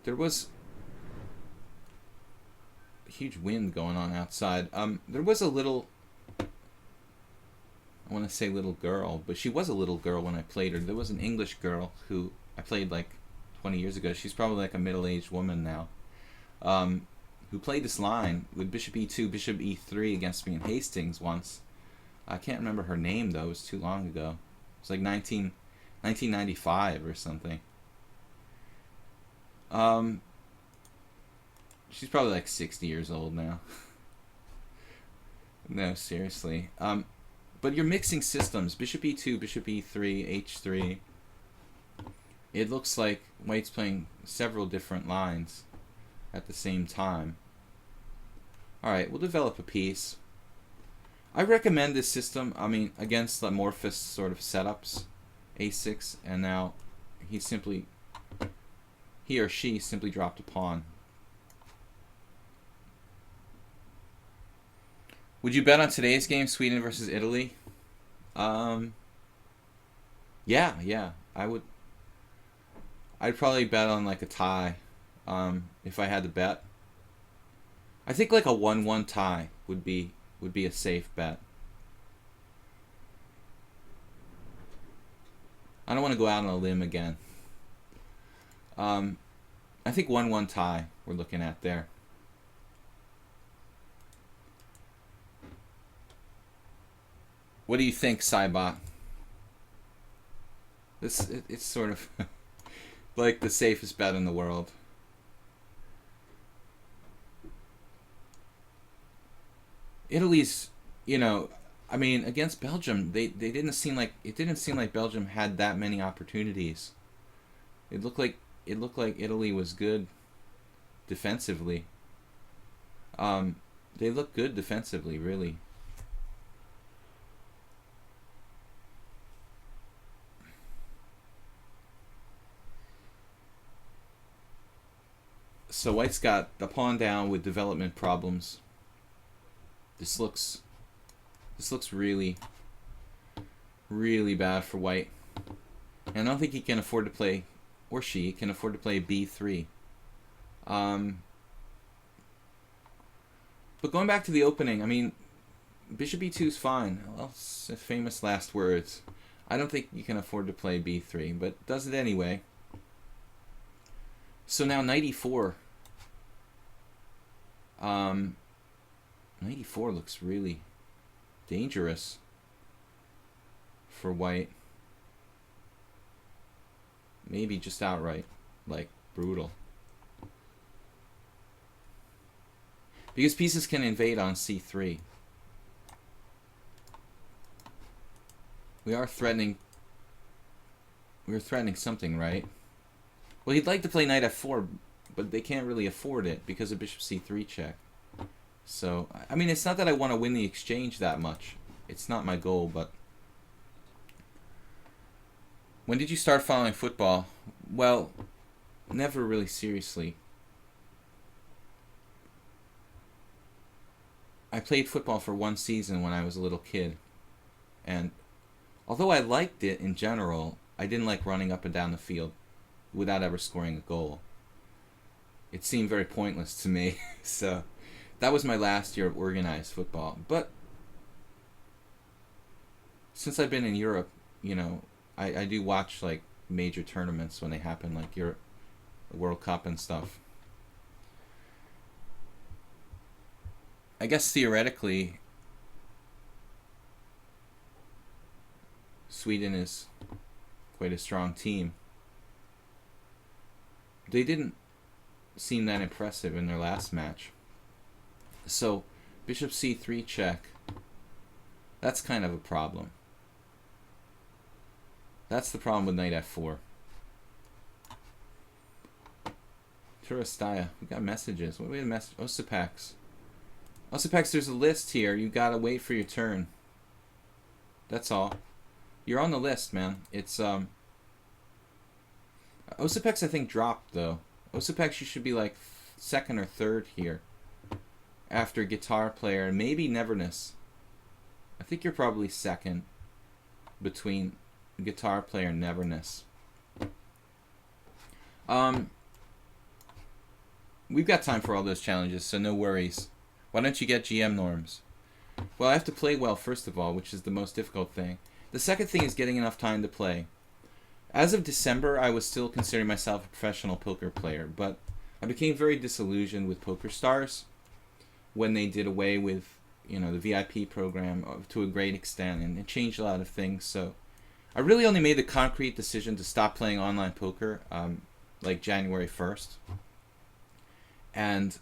There was a huge wind going on outside. There was a little, I want to say little girl, but she was a little girl when I played her. There was an English girl who I played like 20 years ago. She's probably like a middle-aged woman now. Who played this line with bishop e2, bishop e3 against me in Hastings once. I can't remember her name, though. It was too long ago. It was like 1995 or something. She's probably like 60 years old now. No, seriously. But you're mixing systems. Bishop e2, bishop e3, h3. It looks like White's playing several different lines at the same time. Alright, we'll develop a piece. I recommend this system, I mean, against amorphous sort of setups. a6, and now he or she simply dropped a pawn. Would you bet on today's game, Sweden versus Italy? Yeah, I would. I'd probably bet on like a tie, if I had to bet. I think like a 1-1 tie would be a safe bet. I don't want to go out on a limb again. I think 1-1 tie we're looking at there. What do you think, Cybot? It's sort of like the safest bet in the world. Italy's, I mean, against Belgium, it didn't seem like Belgium had that many opportunities. It looked like Italy was good defensively. They look good defensively, really. So White's got the pawn down with development problems. This looks really, really bad for White. And I don't think he can afford to play, or she can afford to play b3. But going back to the opening, I mean, bishop e2 is fine. Well, famous last words. I don't think you can afford to play b3, but does it anyway. So now knight e4. Knight e4 looks really dangerous for white. Maybe just outright, like, brutal. Because pieces can invade on c3. We're threatening something, right? Well, he'd like to play knight f4, but they can't really afford it because of bishop c3 check. So, I mean, it's not that I want to win the exchange that much. It's not my goal, but... When did you start following football? Well, never really seriously. I played football for one season when I was a little kid. And although I liked it in general, I didn't like running up and down the field without ever scoring a goal. It seemed very pointless to me. So that was my last year of organized football. But since I've been in Europe, you know, I do watch like major tournaments when they happen, like Europe, the World Cup and stuff. I guess theoretically, Sweden is quite a strong team. They didn't seem that impressive in their last match. So, bishop c3 check, that's kind of a problem. That's the problem with knight f4. Turistaya, we got messages. What do we have message? Osipax. Osipax, there's a list here. You gotta wait for your turn. That's all. You're on the list, man. It's Osipax I think dropped though. Osipax, you should be like second or third here. After Guitar Player, maybe Neverness. I think you're probably second between Guitar Player and Neverness. We've got time for all those challenges, so no worries. Why don't you get GM norms? Well, I have to play well, first of all, which is the most difficult thing. The second thing is getting enough time to play. As of December, I was still considering myself a professional poker player, but I became very disillusioned with PokerStars when they did away with, you know, the VIP program to a great extent, and it changed a lot of things. So I really only made the concrete decision to stop playing online poker like January 1st. And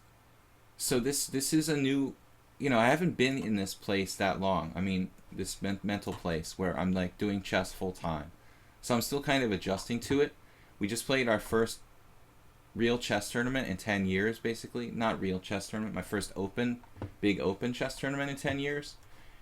so this is a new, you know, I haven't been in this place that long. I mean, this mental place where I'm like doing chess full time. So I'm still kind of adjusting to it. We just played our first real chess tournament in 10 years, basically. Not real chess tournament, my first big open chess tournament in 10 years.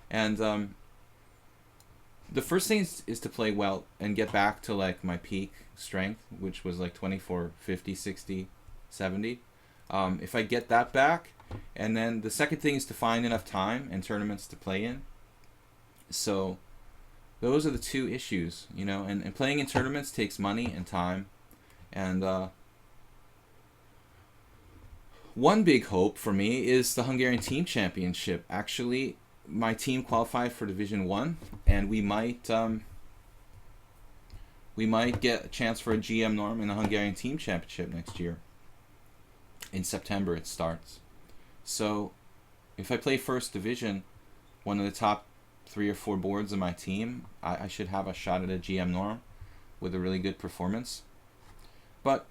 And the first thing is to play well and get back to like my peak strength, which was like 24, 50, 60, 70. If I get that back, and then the second thing is to find enough time and tournaments to play in. So those are the two issues, you know, and playing in tournaments takes money and time. And one big hope for me is the Hungarian Team Championship. Actually, my team qualified for Division 1, and we might get a chance for a GM norm in the Hungarian Team Championship next year. In September it starts. So if I play First Division, one of the top 3 or 4 boards of my team, I should have a shot at a GM norm with a really good performance. But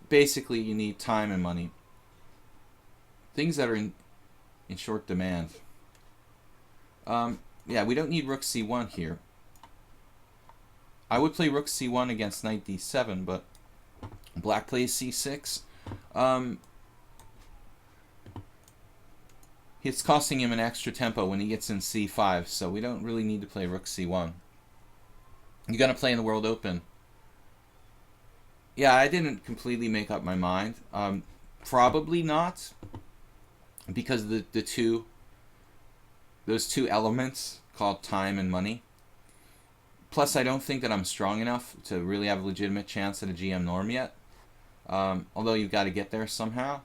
basically you need time and money. Things that are in short demand. Yeah, we don't need Rook C1 here. I would play Rook C1 against Knight D7, but Black plays C6. It's costing him an extra tempo when he gets in C5, so we don't really need to play Rook C1. You're going to play in the World Open. Yeah, I didn't completely make up my mind. Probably not, because those two elements called time and money. Plus, I don't think that I'm strong enough to really have a legitimate chance at a GM norm yet. Although you've got to get there somehow.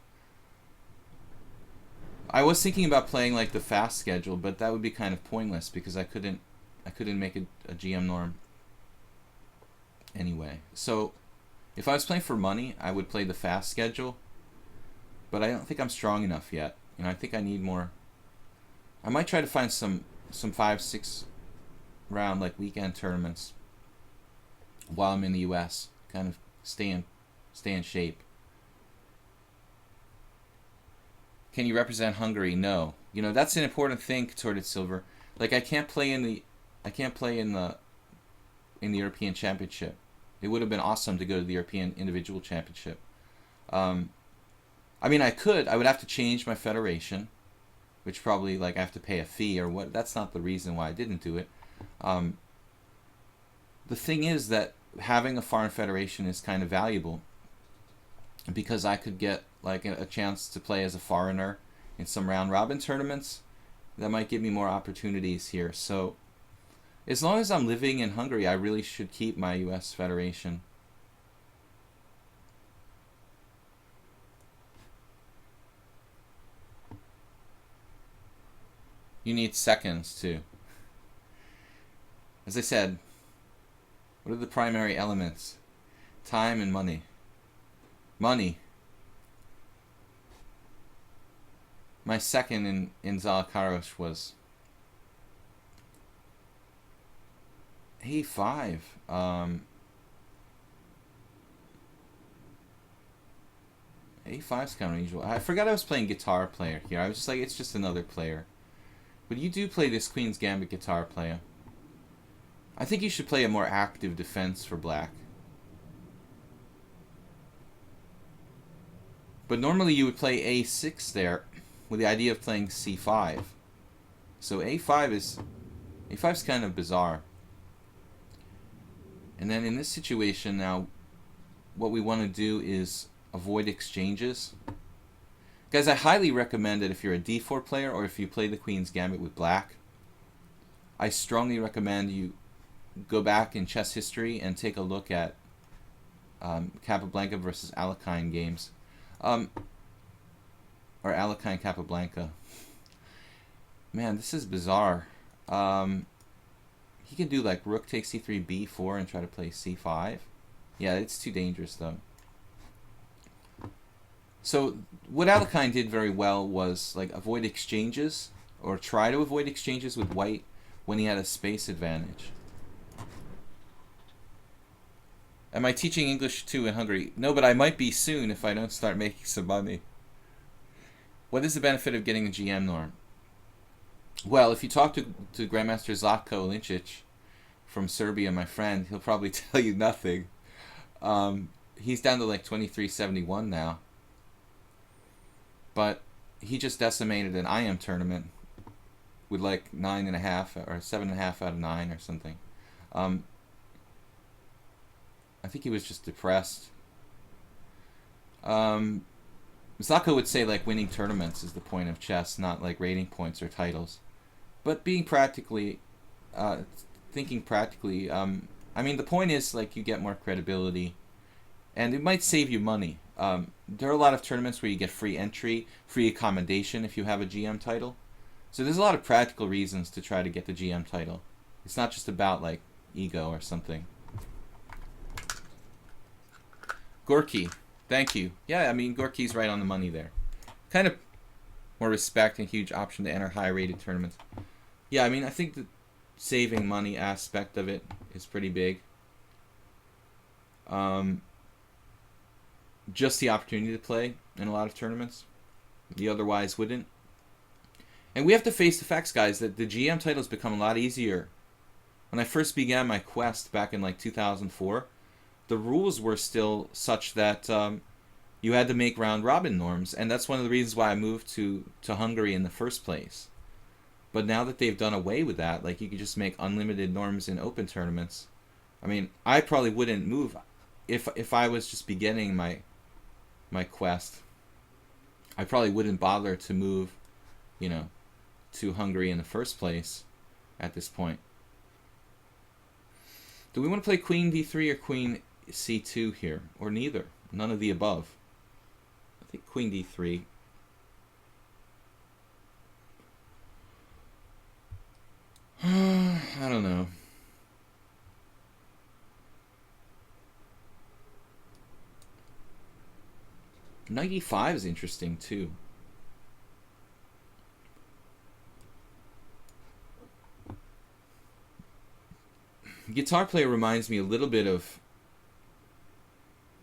I was thinking about playing like the fast schedule, but that would be kind of pointless because I couldn't make a GM norm anyway. So if I was playing for money, I would play the fast schedule, but I don't think I'm strong enough yet. You know, I think I need more. I might try to find some 5-6 round like weekend tournaments while I'm in the US, kind of stay in shape. Can you represent Hungary? No. You know, that's an important thing, Contorted Silver. Like I can't play in the European Championship. It would have been awesome to go to the European Individual Championship. I mean, I could. I would have to change my federation, which probably like I have to pay a fee or what. That's not the reason why I didn't do it. The thing is that having a foreign federation is kind of valuable because I could get like a chance to play as a foreigner in some round robin tournaments. That might give me more opportunities here. So as long as I'm living in Hungary, I really should keep my US federation. You need seconds too. As I said, what are the primary elements? Time and money. Money. My second in Zalakaros was A5. A5's kind of unusual. I forgot I was playing guitar player here. I was just like, it's just another player. But you do play this Queen's Gambit guitar player. I think you should play a more active defense for black. But normally you would play A6 there with the idea of playing C5. So A5's kind of bizarre. And then in this situation now, what we want to do is avoid exchanges. Guys, I highly recommend it if you're a D4 player or if you play the Queen's Gambit with black. I strongly recommend you go back in chess history and take a look at Capablanca versus Alekhine games. Or Alekhine Capablanca. Man, this is bizarre. He can do like rook takes c3, b4 and try to play c5. Yeah, it's too dangerous though. So what Alekhine did very well was like avoid exchanges or try to avoid exchanges with white when he had a space advantage. Am I teaching English too in Hungary? No, but I might be soon if I don't start making some money. What is the benefit of getting a GM norm? Well, if you talk to Grandmaster Zlatko Lincic from Serbia, my friend, he'll probably tell you nothing. He's down to like 2371 now. But he just decimated an IM tournament with like 9.5 or 7.5 out of 9 or something. I think he was just depressed. Zlatko would say like winning tournaments is the point of chess, not like rating points or titles. But being practically, thinking practically, I mean the point is like you get more credibility, and it might save you money. There are a lot of tournaments where you get free entry, free accommodation if you have a GM title. So there's a lot of practical reasons to try to get the GM title. It's not just about like ego or something. Gorky, thank you. Yeah, I mean Gorky's right on the money there. Kind of more respect and huge option to enter high-rated tournaments. Yeah, I mean I think the saving money aspect of it is pretty big. Just the opportunity to play in a lot of tournaments. You otherwise wouldn't. And we have to face the facts, guys, that the GM titles become a lot easier. When I first began my quest back in like 2004, the rules were still such that you had to make round robin norms, and that's one of the reasons why I moved to Hungary in the first place. But now that they've done away with that, like you could just make unlimited norms in open tournaments. I mean, I probably wouldn't move if I was just beginning my quest. I probably wouldn't bother to move, you know, to Hungary in the first place at this point. Do we want to play Queen D3 or Queen C2 here, or neither? None of the above. I think queen d3. I don't know. Knight e5 is interesting too. Guitar player reminds me a little bit of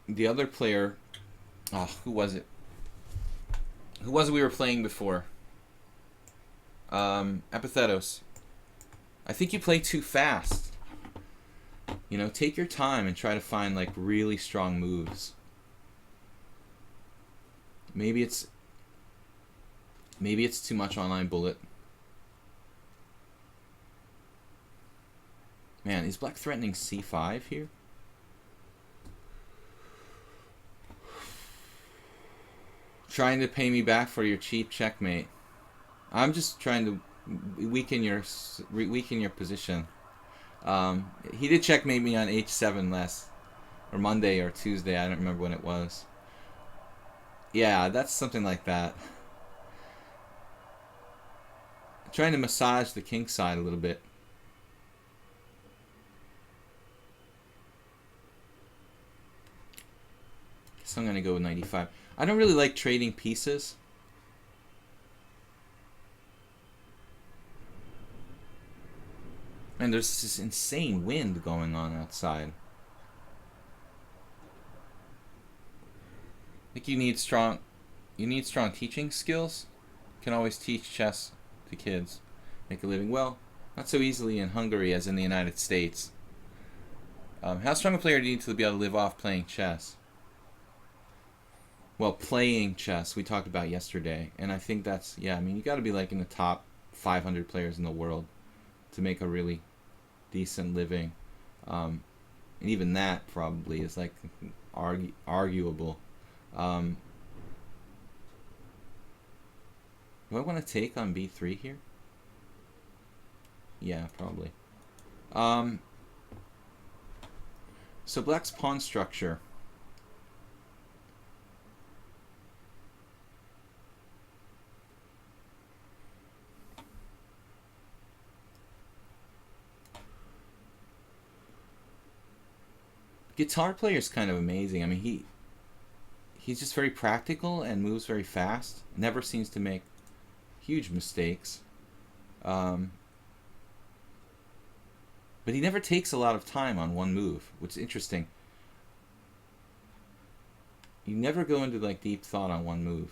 the other player. Who was it? Who was it we were playing before? Epithetos. I think you play too fast. You know, take your time and try to find like really strong moves. Maybe it's too much online bullet. Man, is black threatening c5 here? Trying to pay me back for your cheap checkmate. I'm just trying to weaken your position. He did checkmate me on h7 or Monday or Tuesday. I don't remember when it was. Yeah, that's something like that. Trying to massage the king side a little bit. So I'm going to go with 95. I don't really like trading pieces. And there's this insane wind going on outside. I think you need strong teaching skills. You can always teach chess to kids. Make a living. Well, not so easily in Hungary as in the United States. How strong a player do you need to be able to live off playing chess? Well, playing chess we talked about yesterday, and I think that's, yeah, I mean, you got to be like in the top 500 players in the world to make a really decent living, and even that probably is like arguable. Do I want to take on b3 here? Yeah, probably. So black's pawn structure. Guitar player is kind of amazing. I mean, he's just very practical and moves very fast. Never seems to make huge mistakes. But he never takes a lot of time on one move, which is interesting. You never go into like deep thought on one move.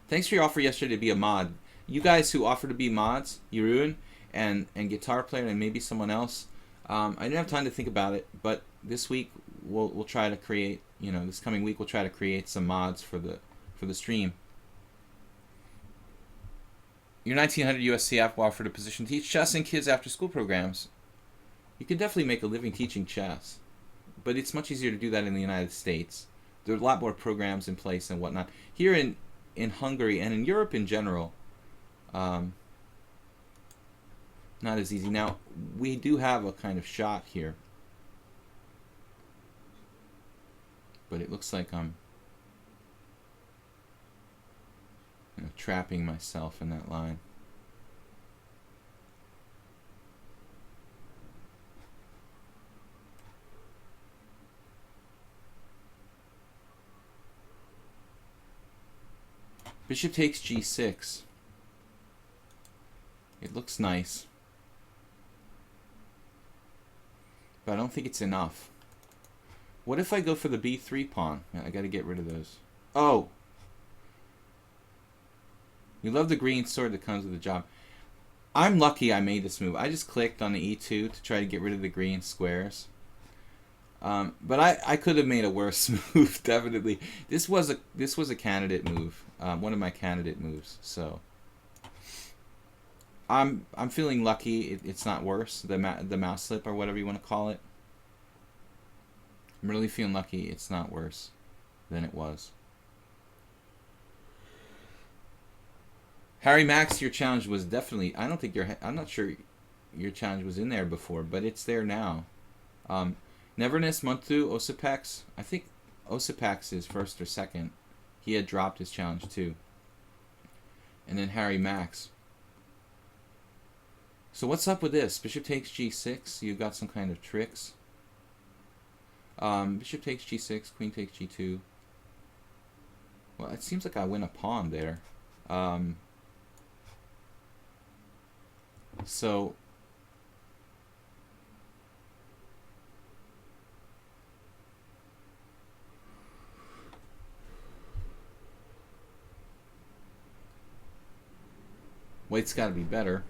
Thanks for your offer yesterday to be a mod. You guys who offer to be mods, Jeroen and guitar player and maybe someone else. I didn't have time to think about it, but this week we'll try to create, you know, this coming week we'll try to create some mods for the stream. Your 1900 USC app will offer a position to teach chess in kids after school programs. You can definitely make a living teaching chess, but it's much easier to do that in the United States. There are a lot more programs in place and whatnot. Here in Hungary and in Europe in general, not as easy. Now, we do have a kind of shot here, but it looks like I'm trapping myself in that line. Bishop takes g6. It looks nice, but I don't think it's enough. What if I go for the b3 pawn? I got to get rid of those. Oh! You love the green sword that comes with the job. I'm lucky I made this move. I just clicked on the e2 to try to get rid of the green squares. But I could have made a worse move, definitely. This was a candidate move. One of my candidate moves. So I'm feeling lucky it's not worse. The mouse slip or whatever you want to call it. I'm really feeling lucky it's not worse than it was. Harry Max, your challenge was definitely, I'm not sure your challenge was in there before, but it's there now. Neverness, Muntu, Osipex, I think Osipax is first or second. He had dropped his challenge too. And then Harry Max. So what's up with this? Bishop takes g6. You've got some kind of tricks. Bishop takes g6. Queen takes g2. Well, it seems like I win a pawn there. So white's got to be better.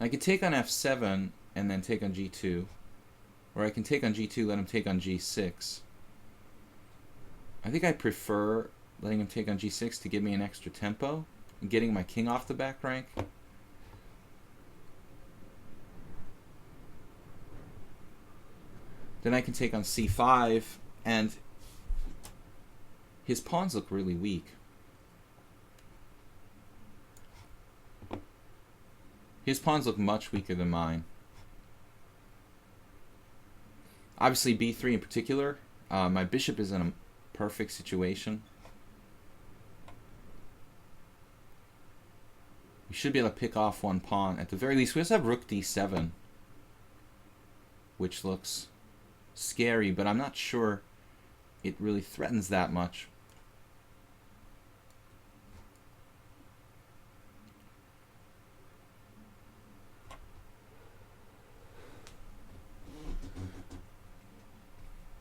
I could take on f7 and then take on g2. Or I can take on g2, let him take on g6. I think I prefer letting him take on g6 to give me an extra tempo and getting my king off the back rank. Then I can take on c5, and his pawns look really weak. His pawns look much weaker than mine. Obviously b3 in particular. My bishop is in a perfect situation. We should be able to pick off one pawn. At the very least, we also have rook d7, which looks scary, but I'm not sure it really threatens that much.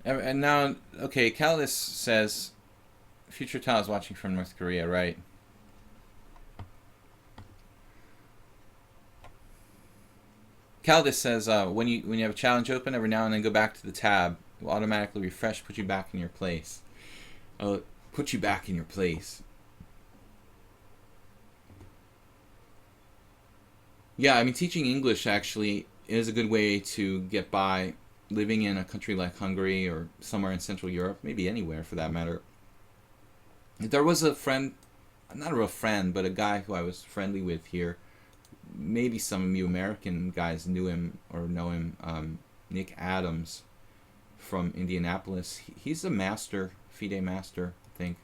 And now, okay, Callis says, future Tal is watching from North Korea, right? Caldas says, when you have a challenge open, every now and then go back to the tab. It will automatically refresh, put you back in your place. Put you back in your place. Yeah, I mean, teaching English actually is a good way to get by living in a country like Hungary or somewhere in Central Europe, maybe anywhere for that matter. There was a friend, not a real friend, but a guy who I was friendly with here. Maybe some of you American guys knew him or know him, Nick Adams from Indianapolis. He's a master, FIDE master, I think,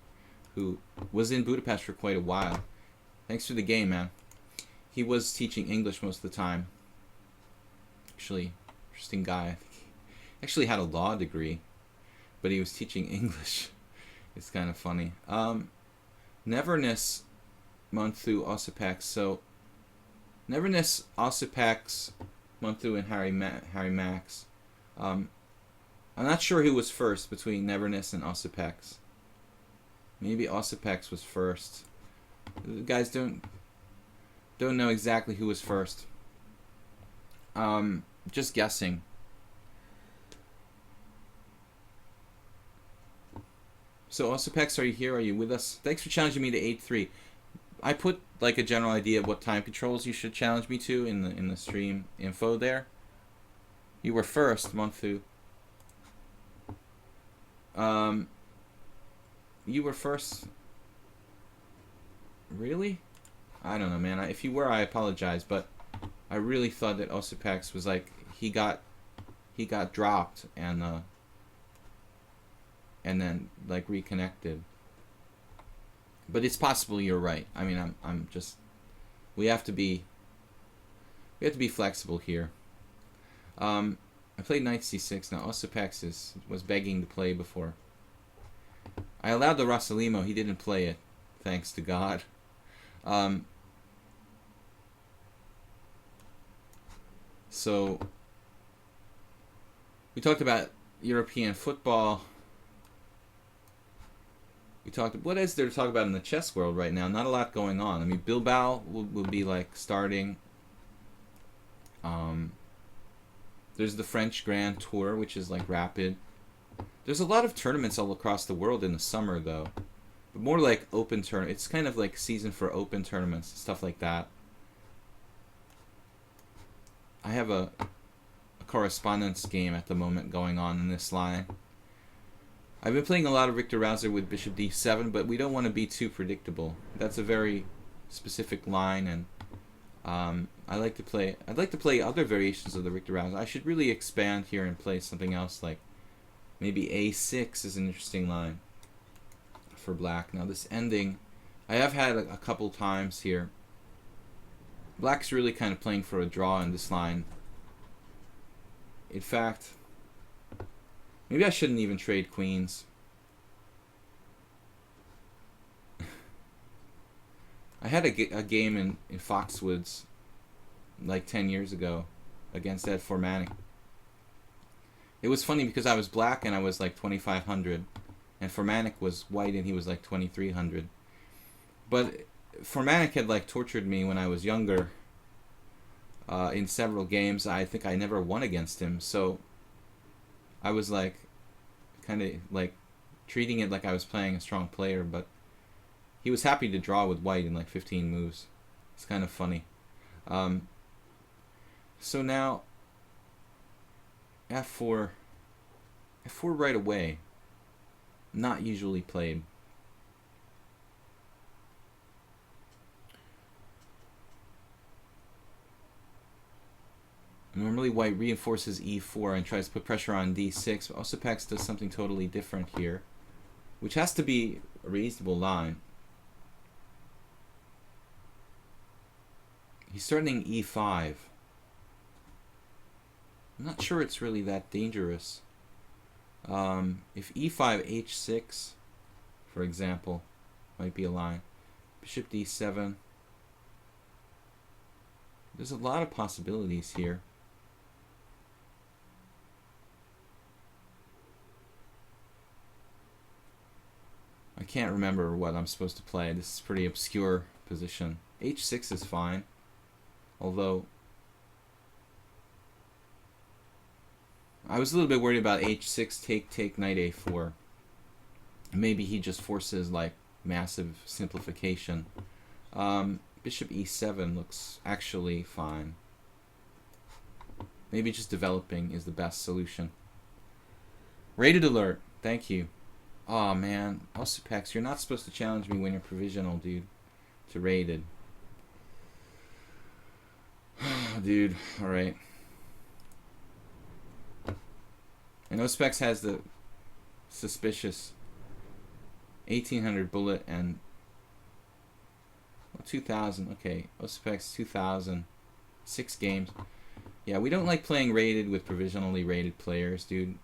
who was in Budapest for quite a while. Thanks for the game, man. He was teaching English most of the time. Actually, interesting guy. I think he actually had a law degree, but he was teaching English. It's kind of funny. Neverness, Monthu, Osipax. So Neverness, Osipax, Monthu, and Harry Max. I'm not sure who was first between Neverness and Osipax. Maybe Osipax was first. The guys don't know exactly who was first. Just guessing. So Osipax, are you here? Are you with us? Thanks for challenging me to 8-3. I put like a general idea of what time controls you should challenge me to in the stream info there. You were first, Monthu. You were first. Really? I don't know, man. If you were, I apologize, but I really thought that Osipax was like he got dropped and then like reconnected. But it's possible you're right. I mean, I'm just we have to be flexible here. I played knight c6. Now Osipax was begging to play before. I allowed the Rossalimo. He didn't play it, thanks to God. So we talked about European football. We talked. What is there to talk about in the chess world right now? Not a lot going on. I mean, Bilbao will be like starting. There's the French Grand Tour, which is like rapid. There's a lot of tournaments all across the world in the summer, though. But more like open tournaments. It's kind of like season for open tournaments, stuff like that. I have a correspondence game at the moment going on in this line. I've been playing a lot of Richter Rouser with Bishop D7, but we don't want to be too predictable. That's a very specific line, and I'd like to play other variations of the Richter Rouser. I should really expand here and play something else like Maybe a6 is an interesting line for black. Now this ending, I have had a couple times here. Black's really kind of playing for a draw in this line. In fact, maybe I shouldn't even trade queens. I had a game in Foxwoods like 10 years ago against Ed Formanek. It was funny because I was black and I was like 2,500, and Formanek was white and he was like 2,300. But Formanek had like tortured me when I was younger in several games. I think I never won against him, so I was like kind of like treating it like I was playing a strong player, but he was happy to draw with white in like 15 moves. It's kind of funny. So now f4 right away, not usually played. Normally white reinforces e4 and tries to put pressure on d6, but Osepex does something totally different here, which has to be a reasonable line. He's threatening e5. I'm not sure it's really that dangerous. If e5, h6, for example, might be a line. Bishop d7. There's a lot of possibilities here. I can't remember what I'm supposed to play. This is a pretty obscure position. h6 is fine, although I was a little bit worried about h6, take, knight a4. Maybe he just forces like massive simplification. Bishop e7 looks actually fine. Maybe just developing is the best solution. Rated alert. Thank you. Aw, man. Osepex, you're not supposed to challenge me when you're provisional, dude. To rated. Dude, alright. And Osepex has the suspicious 1800 bullet and 2000. Okay, Osepex 2000. 6 games. Yeah, we don't like playing rated with provisionally rated players, dude.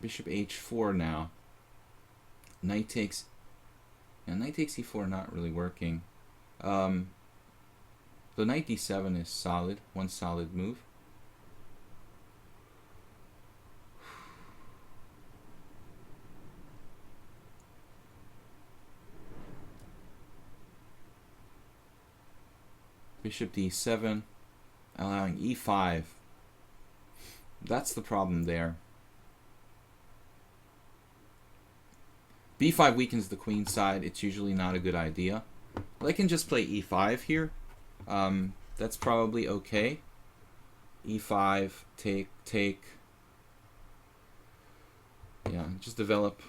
Bishop h4 now. Knight takes... Yeah, knight takes e4 not really working. The knight d7 is solid. One solid move. Bishop d7, allowing e5. That's the problem there. b5 weakens the queen side. It's usually not a good idea. But I can just play e5 here. That's probably okay. e5, take. Yeah, just develop.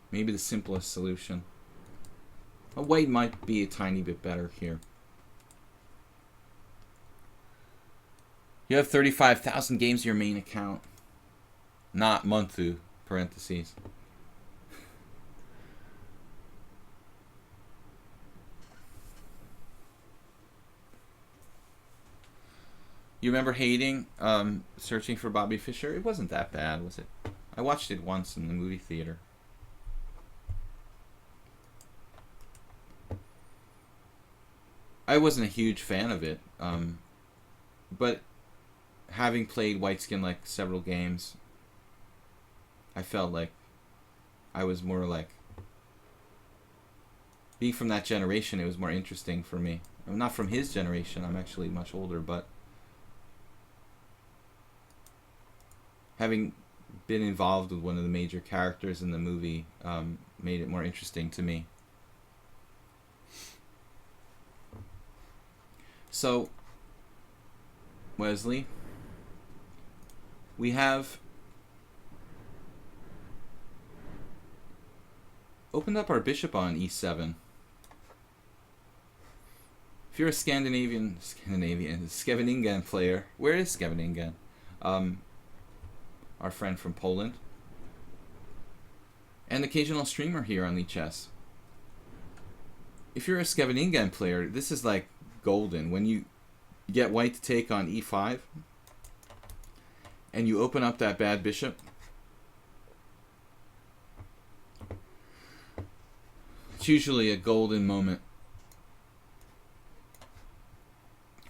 Maybe the simplest solution. White might be a tiny bit better here. You have 35,000 games in your main account. Not Montu, parentheses. You remember hating Searching for Bobby Fischer? It wasn't that bad, was it? I watched it once in the movie theater. I wasn't a huge fan of it, but having played Whiteskin like several games, I felt like I was more like, being from that generation, it was more interesting for me. I'm not from his generation, I'm actually much older, but having been involved with one of the major characters in the movie made it more interesting to me. So, Wesley, we have opened up our bishop on e7. If you're a Scheveningen player, where is Scheveningen? Our friend from Poland. And occasional streamer here on Lichess. If you're a Scheveningen player, this is like golden. When you get white to take on e5, and you open up that bad bishop, it's usually a golden moment.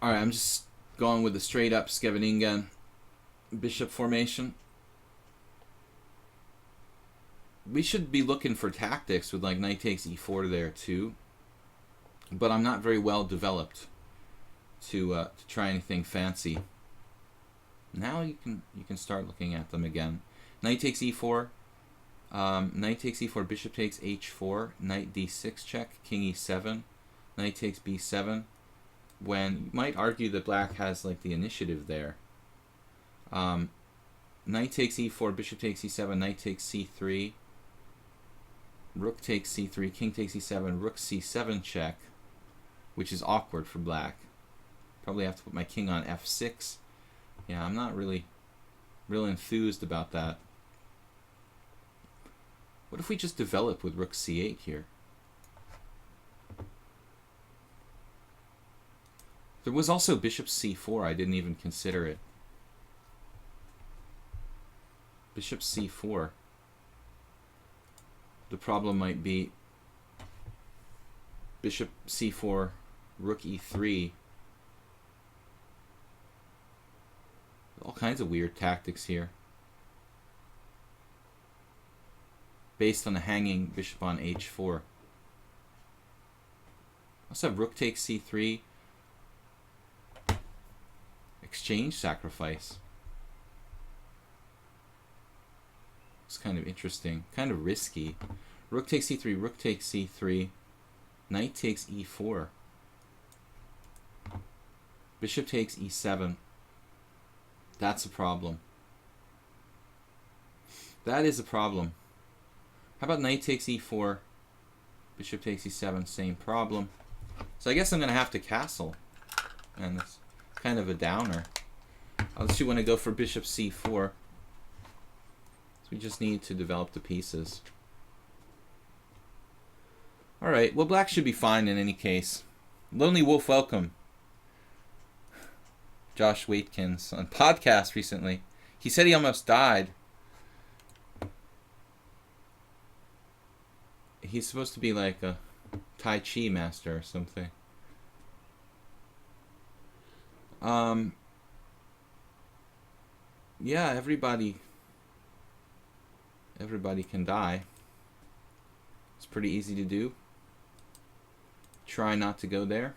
Alright, I'm just going with the straight up Scheveningen bishop formation. We should be looking for tactics with like knight takes e4 there too. But I'm not very well developed to try anything fancy. Now you can start looking at them again. Knight takes e4. Knight takes e4, bishop takes h4, knight d6 check, king e7, knight takes b7. When you might argue that black has like the initiative there. Knight takes e4, bishop takes e7, knight takes c3, rook takes c3, king takes e7, rook c7 check, which is awkward for black. Probably have to put my king on f6. Yeah, I'm not really real enthused about that. What if we just develop with rook c8 here? There was also bishop c4. I didn't even consider it. Bishop c4. The problem might be bishop c4, rook e3. All kinds of weird tactics here. Based on a hanging bishop on h4. Also have rook takes c3. Exchange sacrifice. It's kind of interesting. Kind of risky. Rook takes c3, rook takes c3. Knight takes e4. Bishop takes e7. That's a problem. That is a problem. How about knight takes e4, bishop takes e7, same problem. So I guess I'm going to have to castle. And it's kind of a downer. Unless you want to go for bishop c4. So we just need to develop the pieces. Alright, well black should be fine in any case. Lonely Wolf, welcome. Josh Waitkins on podcast recently. He said he almost died. He's supposed to be like a Tai Chi master or something. Yeah, everybody can die. It's pretty easy to do. Try not to go there.